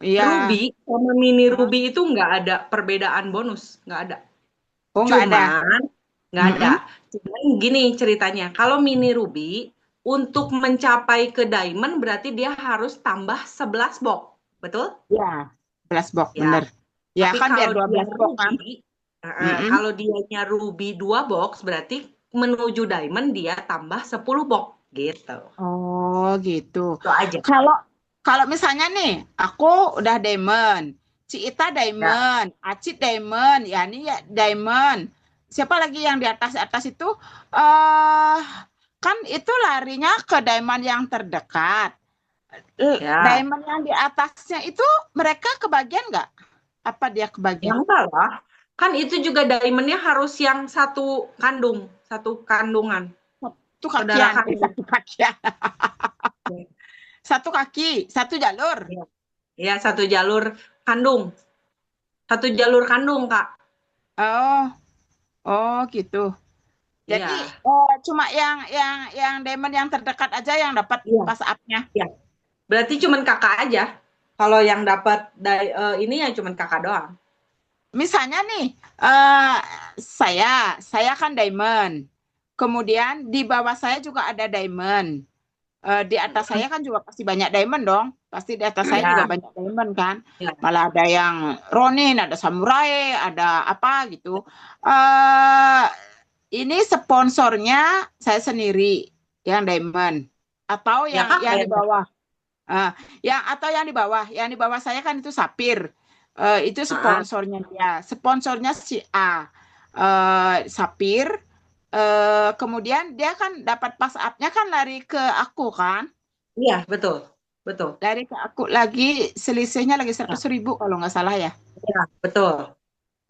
S4: iya.
S1: Ruby sama mini
S4: Hah?
S1: ruby itu nggak ada perbedaan bonus, nggak ada.
S4: Oh, nggak ada.
S1: Cuman nggak ada.
S4: Mm-mm.
S1: Cuman gini ceritanya, kalau mini ruby untuk mencapai ke diamond berarti dia harus tambah 11 box, betul?
S4: Ya, 11 box,
S1: Ya.
S4: bener. Ya
S1: Tapi
S4: kan biar
S1: kalau dia
S4: 12 box kan.
S1: ruby,
S4: Mm-mm.
S1: kalau dianya ruby 2 box berarti menuju diamond dia tambah 10 box gitu.
S4: Oh, gitu.
S1: Itu aja.
S4: Kalau kalau misalnya nih, aku udah diamond, Ci Ita
S1: Ya.
S4: diamond, Acit diamond, Yani ya diamond. Siapa lagi yang di atas-atas itu? eh kan itu larinya ke diamond yang terdekat.
S1: Ya.
S4: Diamond yang di atasnya itu mereka kebagian nggak? Apa dia kebagian?
S1: Yang salah, kan itu juga diamondnya harus yang satu kandungan,
S4: Satu
S1: saudara
S4: kakian,
S1: kandung.
S4: satu kakian, satu kaki, satu jalur.
S1: Ya, ya kandung, satu jalur kandung, Kak.
S4: Oh, oh gitu. Jadi
S1: Iya,
S4: cuma yang diamond yang terdekat aja yang dapat
S1: iya,
S4: pas up-nya.
S1: iya. Berarti cuman kakak aja. Kalau yang dapat ini ya cuman kakak doang.
S4: Misalnya nih, eh saya kan diamond. Kemudian di bawah saya juga ada diamond. Di atas saya kan juga pasti banyak diamond dong. Pasti di atas saya juga
S1: Ya,
S4: banyak diamond kan.
S1: ya.
S4: Malah ada yang Ronin, ada Samurai, ada apa gitu. eh ini sponsornya saya sendiri yang diamond atau
S1: Ya
S4: yang
S1: kak,
S4: yang di bawah. Ah, yang di bawah saya kan itu Sapir. Itu sponsornya dia. Sponsornya si A. Sapir. Kemudian dia kan dapat pas up-nya kan lari ke aku kan.
S1: iya betul, betul.
S4: Lari ke aku lagi selisihnya lagi
S1: Ya,
S4: 100.000 kalau nggak salah ya.
S1: ya, betul,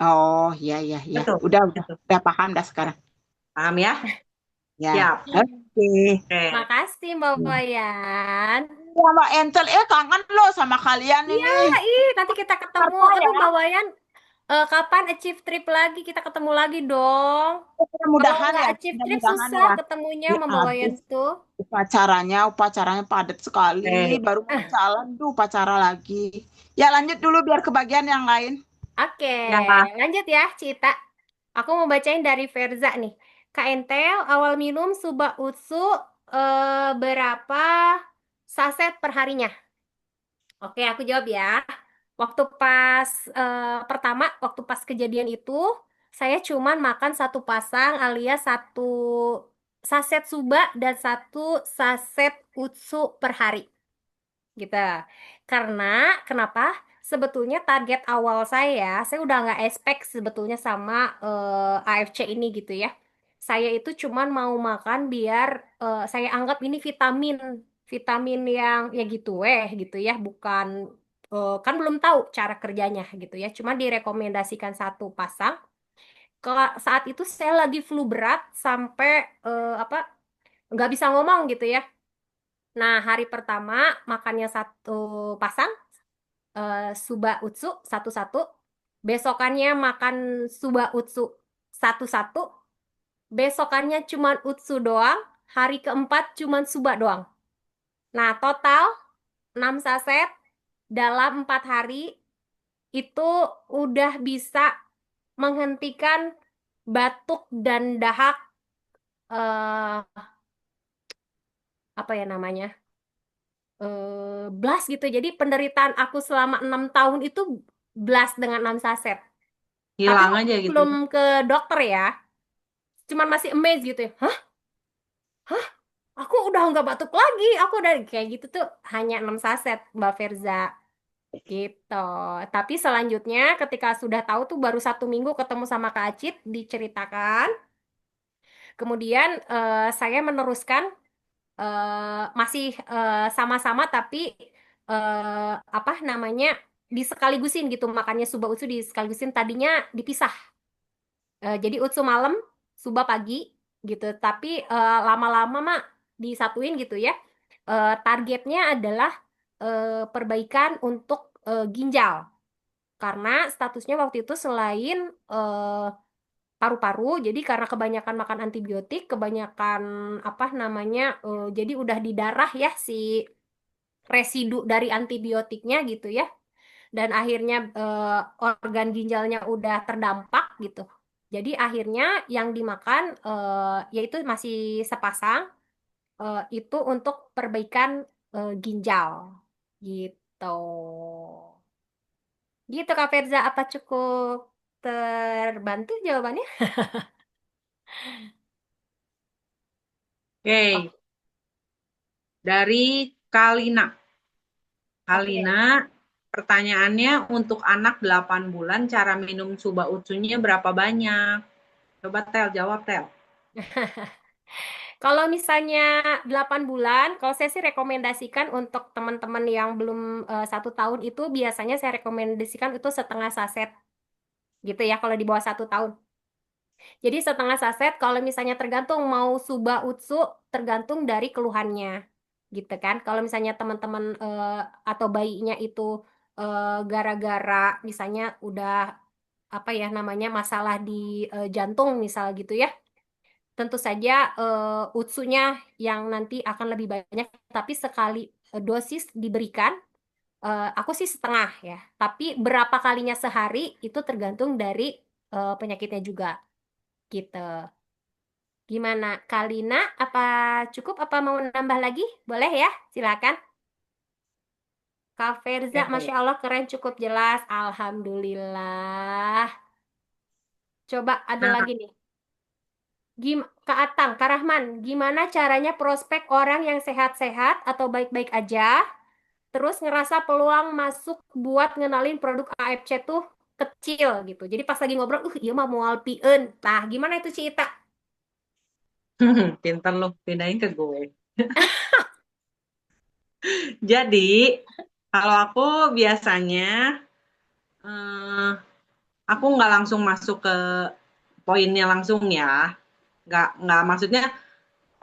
S4: Oh, iya, iya, iya.
S1: betul,
S4: Udah,
S1: betul.
S4: udah paham dah sekarang.
S1: Paham ya?
S4: Ya.
S1: Siap.
S4: Oke.
S1: Oke.
S2: Makasih Mbak
S4: Ya,
S2: Wayan.
S4: ya, Mbak Entel, kangen loh sama kalian
S2: Iya,
S4: ini.
S2: nanti kita ketemu.
S4: Jakarta
S2: Aduh,
S4: ya.
S2: Mbak Wayan, kapan achieve trip lagi? Kita ketemu lagi dong. Kalau
S4: Mudah-mudahan
S2: nggak
S4: ya,
S2: achieve trip
S4: mudah-mudahan
S2: susah
S4: ya.
S2: ketemunya
S4: Ya
S2: sama Mbak Wayan
S4: habis
S2: tuh.
S4: upacaranya padat sekali.
S1: Oke.
S4: Baru mau jalan tuh upacara lagi. Ya lanjut dulu biar kebagian yang lain.
S2: Oke,
S1: Ya,
S2: lanjut ya, Cita. Aku mau bacain dari Verza nih. KNTL awal minum Suba Utsu berapa saset perharinya? Oke, aku jawab ya. Waktu pas waktu pas kejadian itu, saya cuman makan satu pasang alias satu saset Suba dan satu saset Utsu per hari gitu. Karena kenapa? Sebetulnya target awal saya udah nggak expect sebetulnya sama AFC ini gitu ya. Saya itu cuman mau makan biar saya anggap ini vitamin, vitamin yang ya gitu gitu ya, bukan kan belum tahu cara kerjanya gitu ya. Cuma direkomendasikan satu pasang. Saat itu saya lagi flu berat sampai apa nggak bisa ngomong gitu ya. Nah, hari pertama makannya satu pasang Suba Utsu satu-satu. Besokannya makan Suba Utsu satu-satu. Besokannya cuman Utsu doang. Hari keempat cuman Suba doang. Nah, total 6 saset dalam 4 hari itu udah bisa menghentikan batuk dan dahak apa ya namanya? Blast gitu. Jadi penderitaan aku selama 6 tahun itu blast dengan 6 saset. Tapi
S1: hilang
S2: waktu
S1: aja gitu.
S2: belum ke dokter ya, cuman masih amazed gitu ya. Hah? Hah? Aku udah nggak batuk lagi. Aku udah kayak gitu tuh hanya 6 saset, Mbak Firza. Gitu. Tapi selanjutnya ketika sudah tahu tuh baru 1 minggu ketemu sama Kak Acit, diceritakan. Kemudian saya meneruskan masih sama-sama tapi apa namanya disekaligusin gitu makannya suba utsu disekaligusin tadinya dipisah. Jadi utsu malam, suba pagi gitu. Tapi lama-lama mah disatuin gitu ya. Targetnya adalah perbaikan untuk ginjal karena statusnya waktu itu selain paru-paru. Jadi karena kebanyakan makan antibiotik, kebanyakan apa namanya, jadi udah di darah ya si residu dari antibiotiknya gitu ya. Dan akhirnya organ ginjalnya udah terdampak gitu. Jadi akhirnya yang dimakan yaitu masih sepasang itu untuk perbaikan ginjal gitu. Gitu Kak Firza, apa cukup terbantu jawabannya?
S1: Oke, dari Kalina.
S2: Oke.
S1: Kalina, pertanyaannya untuk anak 8 bulan, cara minum Suba Utsunya berapa banyak? Coba Tel, jawab Tel.
S2: Kalau misalnya 8 bulan, kalau saya sih rekomendasikan untuk teman-teman yang belum 1 tahun itu biasanya saya rekomendasikan itu setengah saset gitu ya kalau di bawah 1 tahun. Jadi setengah saset kalau misalnya tergantung mau Suba Utsu tergantung dari keluhannya gitu kan. Kalau misalnya teman-teman atau bayinya itu gara-gara misalnya udah apa ya namanya masalah di jantung misal gitu ya. Tentu saja utsunya yang nanti akan lebih banyak, tapi sekali dosis diberikan, aku sih setengah ya. Tapi berapa kalinya sehari itu tergantung dari penyakitnya juga, gitu. Gimana, Kalina? Apa cukup? Apa mau nambah lagi? Boleh ya, silakan. Kak Ferza,
S1: Oke.
S2: Masya Allah keren, cukup jelas. Alhamdulillah. Coba ada
S1: Nah,
S2: lagi nih. Kak Atang, Kak Rahman, gimana caranya prospek orang yang sehat-sehat atau baik-baik aja, terus ngerasa peluang masuk buat ngenalin produk AFC tuh kecil gitu. Jadi pas lagi ngobrol, iya mah mau alpien. Nah, gimana itu Cita?
S1: pinter loh, pindahin ke gue. Jadi, kalau aku biasanya, eh, aku nggak langsung masuk ke poinnya langsung ya. Nggak maksudnya,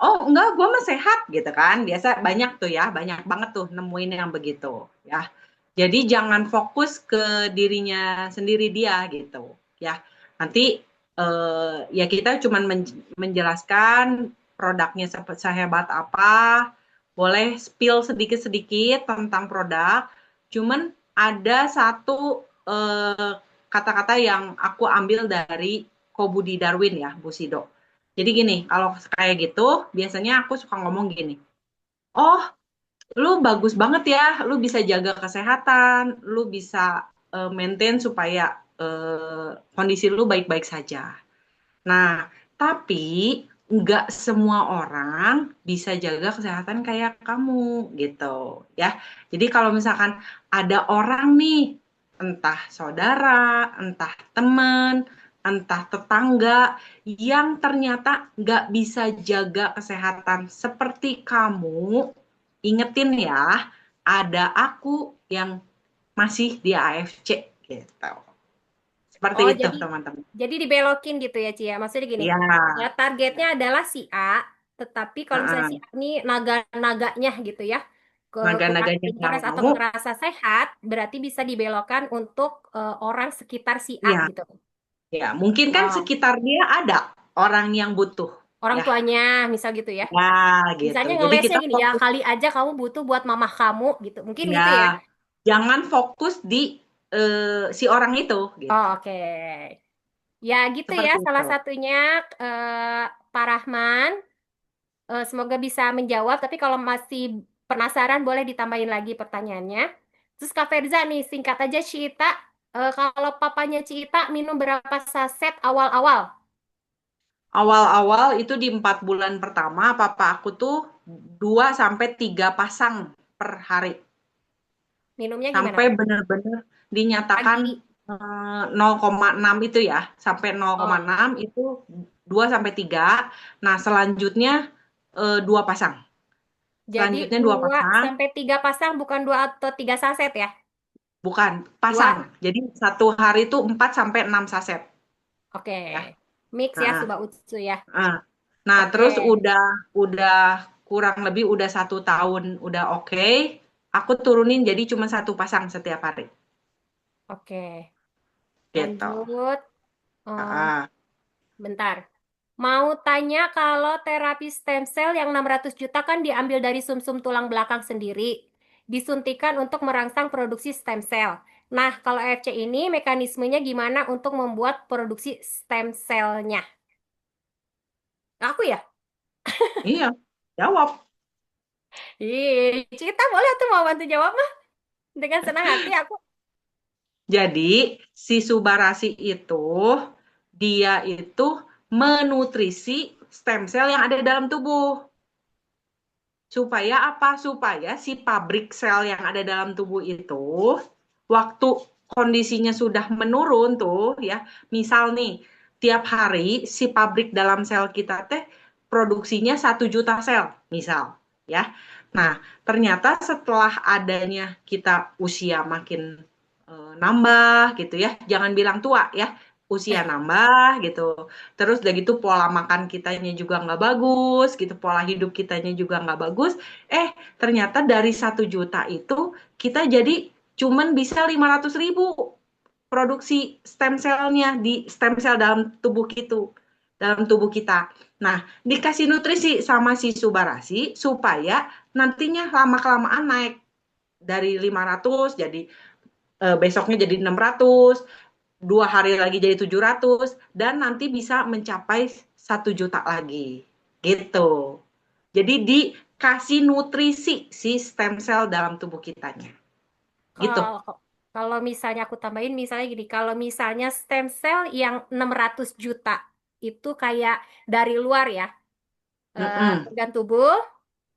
S1: oh enggak, gue mah sehat gitu kan. Biasa banyak tuh ya, banyak banget tuh nemuin yang begitu ya. Jadi jangan fokus ke dirinya sendiri dia gitu ya. Nanti ya kita cuman menjelaskan produknya sehebat apa, boleh spill sedikit-sedikit tentang produk. Cuman ada satu kata-kata yang aku ambil dari Kobudi Darwin ya, Bu Sido. Jadi gini, kalau kayak gitu, biasanya aku suka ngomong gini, oh, lu bagus banget ya, lu bisa jaga kesehatan, lu bisa maintain supaya kondisi lu baik-baik saja. Nah, tapi nggak semua orang bisa jaga kesehatan kayak kamu gitu ya. Jadi kalau misalkan ada orang nih, entah saudara, entah teman, entah tetangga yang ternyata nggak bisa jaga kesehatan seperti kamu, ingetin ya, ada aku yang masih di AFC gitu. Seperti
S2: Oh,
S1: itu, teman-teman.
S2: jadi dibelokin gitu ya, Cia. Maksudnya gini,
S1: Iya.
S2: ya targetnya adalah si A, tetapi kalau misalnya si
S1: Heeh.
S2: A ini naga-naganya gitu ya, kurang
S1: Naga-naganya
S2: interest atau
S1: kamu,
S2: ngerasa sehat, berarti bisa dibelokkan untuk orang sekitar si A
S1: ya,
S2: gitu.
S1: ya, mungkin kan
S2: Oh,
S1: sekitar dia ada orang yang butuh,
S2: orang
S1: ya,
S2: tuanya, misal gitu ya.
S1: ya, gitu.
S2: Misalnya
S1: Jadi
S2: ngelesnya
S1: kita
S2: gini, ya
S1: fokus,
S2: kali aja kamu butuh buat mamah kamu gitu. Mungkin gitu ya.
S1: ya, jangan fokus di si orang itu, gitu.
S2: Oh, oke. Ya gitu ya,
S1: Seperti
S2: salah
S1: itu.
S2: satunya Pak Rahman. Semoga bisa menjawab, tapi kalau masih penasaran boleh ditambahin lagi pertanyaannya. Terus Kak Ferza nih, singkat aja Cita, kalau papanya Cita minum berapa saset awal-awal?
S1: Awal-awal itu di 4 bulan pertama, papa aku tuh 2 sampai 3 pasang per hari.
S2: Minumnya gimana
S1: Sampai
S2: tuh?
S1: benar-benar dinyatakan
S2: Pagi.
S1: 0,6 itu ya, sampai
S2: Oh,
S1: 0,6 itu 2 sampai 3. Nah, selanjutnya 2 pasang.
S2: jadi
S1: Selanjutnya 2
S2: dua
S1: pasang,
S2: sampai tiga pasang, bukan 2 atau 3 saset ya?
S1: bukan pasang.
S2: Dua.
S1: Jadi satu hari itu 4 sampai 6 saset
S2: Oke.
S1: ya.
S2: Mix ya,
S1: Nah,
S2: Suba Utsu ya.
S1: nah
S2: Oke.
S1: terus udah kurang lebih udah 1 tahun udah oke. Aku turunin jadi cuma 1 pasang setiap hari
S2: Oke.
S1: gitu.
S2: Lanjut. Eh,
S1: Heeh.
S2: Bentar. Mau tanya kalau terapi stem cell yang 600 juta kan diambil dari sumsum tulang belakang sendiri. Disuntikan untuk merangsang produksi stem cell. Nah, kalau AFC ini mekanismenya gimana untuk membuat produksi stem cell-nya? Aku ya?
S1: Iya, jawab.
S2: Ih, Cita boleh tuh mau bantu jawab mah? Dengan senang hati aku.
S1: Jadi, si Subarasi itu, dia itu menutrisi stem cell yang ada dalam tubuh. Supaya apa? Supaya si pabrik sel yang ada dalam tubuh itu, waktu kondisinya sudah menurun tuh ya, misal nih, tiap hari si pabrik dalam sel kita teh produksinya 1 juta sel, misal ya. Nah, ternyata setelah adanya kita usia makin nambah gitu ya, jangan bilang tua ya, usia nambah gitu. Terus udah gitu pola makan kitanya juga nggak bagus gitu, pola hidup kitanya juga nggak bagus. Ternyata dari 1 juta itu kita jadi cuman bisa 500.000 produksi stem cell-nya di stem cell dalam tubuh kita. Nah, dikasih nutrisi sama si Subarasi supaya nantinya lama-kelamaan naik dari 500 jadi besoknya jadi 600, 2 hari lagi jadi 700, dan nanti bisa mencapai 1 juta lagi. Gitu. Jadi dikasih nutrisi si stem cell dalam tubuh kitanya. Gitu.
S2: Kalau kalau misalnya aku tambahin misalnya gini, kalau misalnya stem cell yang 600 juta itu kayak dari luar ya,
S1: Mm-mm.
S2: organ tubuh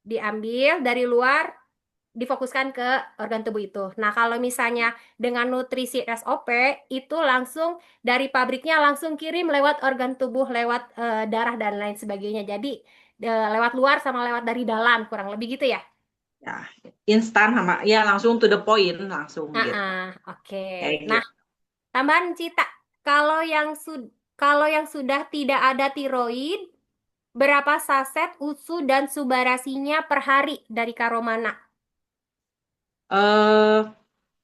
S2: diambil dari luar difokuskan ke organ tubuh itu. Nah, kalau misalnya dengan nutrisi SOP itu langsung dari pabriknya langsung kirim lewat organ tubuh, lewat darah dan lain sebagainya. Jadi lewat luar sama lewat dari dalam, kurang lebih gitu ya.
S1: Ya, instan sama ya langsung to the point langsung gitu.
S2: Oke.
S1: Kayak
S2: Nah,
S1: gitu.
S2: tambahan Cita, kalau yang sudah tidak ada tiroid, berapa saset usu dan subarasinya per hari dari Karomana?
S1: Eh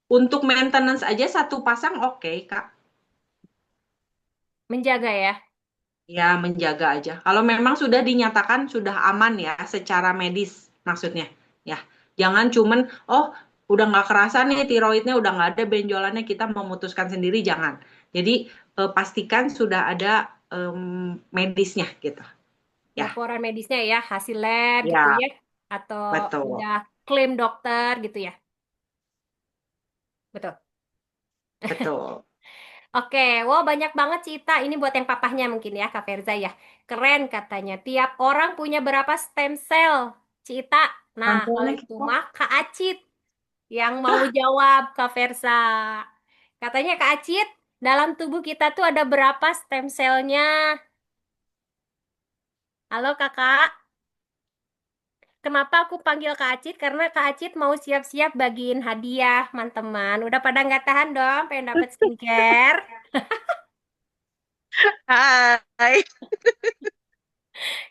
S1: untuk maintenance aja satu pasang oke, Kak.
S2: Menjaga ya.
S1: Ya, menjaga aja. Kalau memang sudah dinyatakan sudah aman ya secara medis maksudnya. Ya, jangan cuman oh udah nggak kerasa nih tiroidnya udah nggak ada benjolannya kita memutuskan sendiri jangan. Jadi pastikan sudah ada medisnya gitu. Ya,
S2: Laporan medisnya ya, hasil lab gitu
S1: ya
S2: ya, atau
S1: betul,
S2: udah klaim dokter gitu ya. Betul.
S1: betul.
S2: Oke, wow banyak banget Cita. Ini buat yang papahnya mungkin ya, Kak Ferza ya. Keren katanya. Tiap orang punya berapa stem cell, Cita. Nah, kalau
S1: Sampelnya
S2: itu
S1: kita.
S2: mah Kak Acit yang mau jawab, Kak Versa. Katanya Kak Acit, dalam tubuh kita tuh ada berapa stem cell-nya? Halo Kakak. Kenapa aku panggil Kak Acit? Karena Kak Acit mau siap-siap bagiin hadiah, teman-teman. Udah pada nggak tahan dong, pengen dapat skincare.
S3: Hai,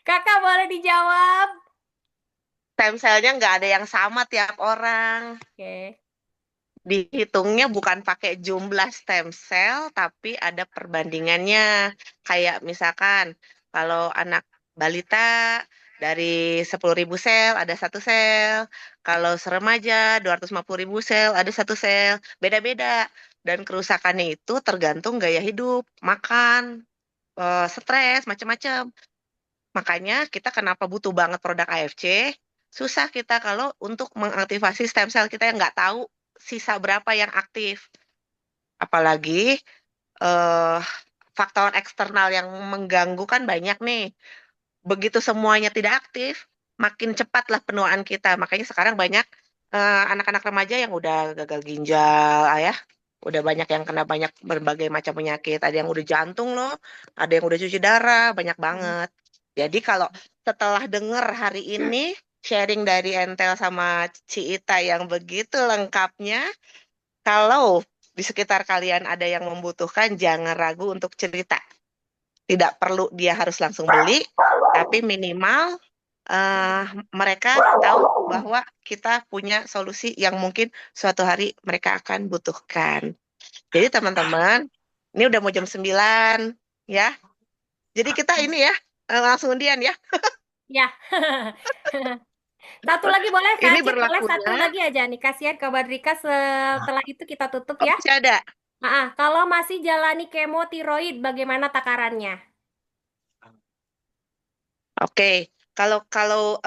S2: Kakak boleh dijawab.
S3: stem cell-nya nggak ada yang sama tiap orang.
S2: Oke.
S3: Dihitungnya bukan pakai jumlah stem cell, tapi ada perbandingannya. Kayak misalkan, kalau anak balita dari 10.000 sel ada 1 sel. Kalau seremaja 250.000 sel ada 1 sel. Beda-beda. Dan kerusakannya itu tergantung gaya hidup, makan, stres, macam-macam. Makanya kita kenapa butuh banget produk AFC? Susah kita kalau untuk mengaktifasi stem cell kita yang nggak tahu sisa berapa yang aktif. Apalagi eh, faktor eksternal yang mengganggu kan banyak nih. Begitu semuanya tidak aktif, makin cepatlah penuaan kita. Makanya sekarang banyak anak-anak remaja yang udah gagal ginjal, ya. Udah banyak yang kena banyak berbagai macam penyakit. Ada yang udah jantung loh, ada yang udah cuci darah, banyak banget. Jadi kalau setelah dengar hari ini sharing dari Entel sama Ci Ita yang begitu lengkapnya, kalau di sekitar kalian ada yang membutuhkan, jangan ragu untuk cerita. Tidak perlu dia harus langsung beli, tapi minimal eh, mereka tahu bahwa kita punya solusi yang mungkin suatu hari mereka akan butuhkan. Jadi teman-teman, ini udah mau jam 9 ya. Jadi kita ini ya, langsung undian ya.
S2: Ya. Satu lagi boleh, Kak
S3: Ini
S2: Acit, boleh satu
S3: berlakunya
S2: lagi aja nih. Kasihan Kak Badrika, setelah itu kita tutup ya.
S3: masih ada.
S2: Kalau masih jalani kemo tiroid, bagaimana takarannya?
S3: Oke, kalau kalau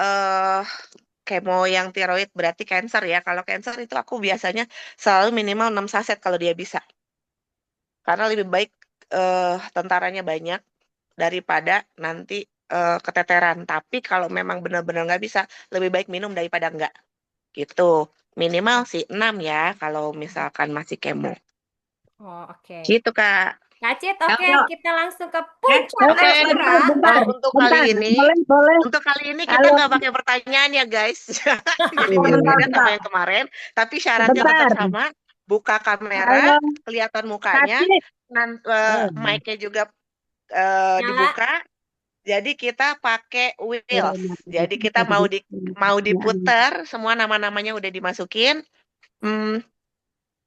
S3: kemo yang tiroid berarti cancer ya. Kalau cancer itu aku biasanya selalu minimal 6 saset kalau dia bisa. Karena lebih baik tentaranya banyak daripada nanti keteteran. Tapi kalau memang benar-benar nggak bisa, lebih baik minum daripada nggak. Gitu. Minimal sih 6 ya kalau misalkan masih kemo.
S2: Oh, oke.
S3: Gitu, Kak.
S2: Kak Acit,
S1: Ya,
S2: oke,
S1: kalau
S2: kita langsung ke puncak
S3: Oke,
S2: acara.
S4: bentar,
S3: untuk
S4: bentar.
S3: kali ini,
S4: Boleh.
S3: untuk kali ini kita
S4: Kalau
S3: nggak pakai pertanyaan ya, guys. Jadi
S1: oh,
S3: biar
S1: bentar,
S3: beda sama
S1: bentar.
S3: yang kemarin, tapi syaratnya tetap
S4: sebentar.
S3: sama. Buka kamera,
S4: Kalau
S3: kelihatan mukanya,
S4: Kacit,
S3: mic-nya juga
S2: Nyala.
S3: dibuka. Jadi kita pakai wheels.
S4: Corona
S3: Jadi
S4: itu
S3: kita mau mau
S4: pertanyaan.
S3: diputer, semua nama-namanya udah dimasukin. Hmm,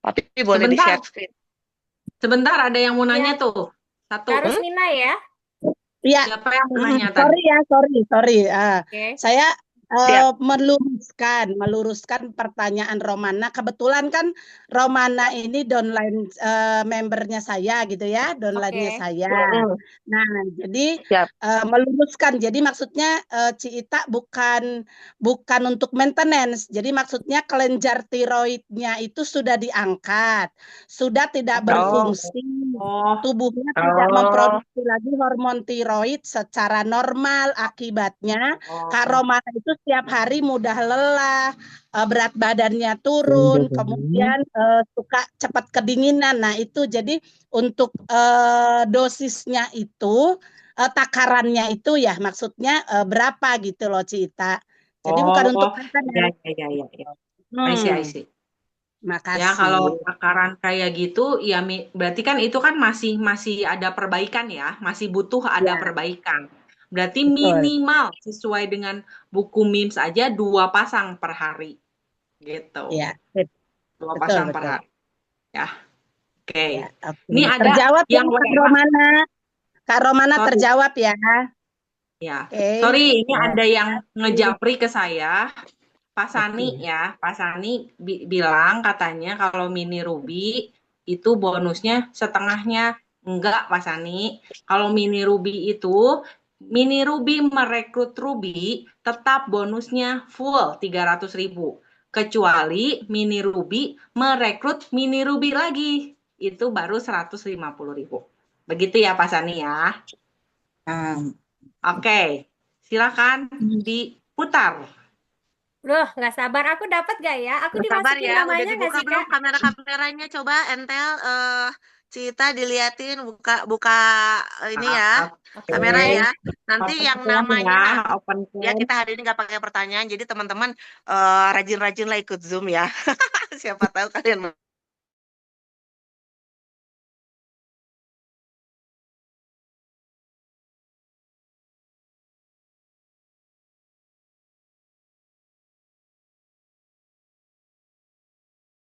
S3: tapi boleh di
S1: Sebentar,
S3: share screen.
S1: sebentar ada yang mau nanya
S2: Ya,
S1: tuh. Satu.
S2: Kak Rusmina ya.
S4: Ya,
S1: Siapa yang mau
S3: Hmm,
S1: nanya tadi?
S4: sorry.
S2: Oke.
S4: Saya
S3: siap.
S4: meluruskan pertanyaan Romana. Kebetulan kan Romana ini downline membernya saya gitu ya, downline-nya
S2: Oke.
S4: saya.
S3: Hmm,
S4: Nah, jadi
S3: siap.
S4: meluruskan. Jadi maksudnya Ci Ita bukan untuk maintenance. Jadi maksudnya kelenjar tiroidnya itu sudah diangkat, sudah tidak
S3: Oh,
S4: berfungsi.
S1: Oh,
S4: Tubuhnya tidak
S3: oh,
S4: memproduksi lagi hormon tiroid secara normal. Akibatnya Kak
S1: oh.
S4: Romana itu setiap hari mudah lelah, berat badannya turun, kemudian suka cepat kedinginan. Nah, itu jadi untuk dosisnya itu, takarannya itu ya maksudnya berapa gitu loh Cita. Jadi bukan untuk
S1: Oh, ya,
S4: maintenance.
S1: ya, ya, ya, ya. I see, I
S4: Hmm,
S1: see. Ya, kalau
S4: makasih.
S1: takaran kayak gitu, ya berarti kan itu kan masih masih ada perbaikan ya, masih butuh ada
S4: Ya,
S1: perbaikan. Berarti
S4: betul.
S1: minimal sesuai dengan buku MIMS aja 2 pasang per hari, gitu.
S4: Ya,
S1: 2 pasang per
S4: betul.
S1: hari. Ya, oke.
S4: Ya, oke.
S1: Ini ada
S4: Terjawab ya
S1: yang
S4: Kak
S1: WA.
S4: Romana. Kak Romana
S1: Sorry,
S4: terjawab ya.
S1: ya.
S4: Oke.
S1: Sorry, ini
S4: Ya.
S1: ada yang ngejapri ke saya. Pak Sani
S4: Oke.
S1: ya, Pak Sani bilang katanya kalau mini Ruby itu bonusnya setengahnya. Enggak, Pak Sani. Kalau mini Ruby merekrut Ruby tetap bonusnya full 300.000. Kecuali mini Ruby merekrut mini Ruby lagi. Itu baru 150.000. Begitu ya Pak Sani ya. Oke, silakan diputar.
S2: Loh, nggak sabar. Aku dapat gak ya? Aku
S3: Sabar
S2: dimasukin
S3: ya, udah
S2: namanya nggak
S3: dibuka
S2: sih,
S3: belum
S2: Kak?
S3: kamera-kameranya? Coba Entel, Cita diliatin, buka ini ya,
S1: Oke,
S3: kamera
S2: Oke.
S3: ya. Nanti
S1: open
S3: yang
S1: cam ya,
S3: namanya,
S1: open
S3: ya
S1: cam.
S3: kita hari ini nggak pakai pertanyaan, jadi teman-teman rajin-rajin lah ikut Zoom ya. Siapa tahu kalian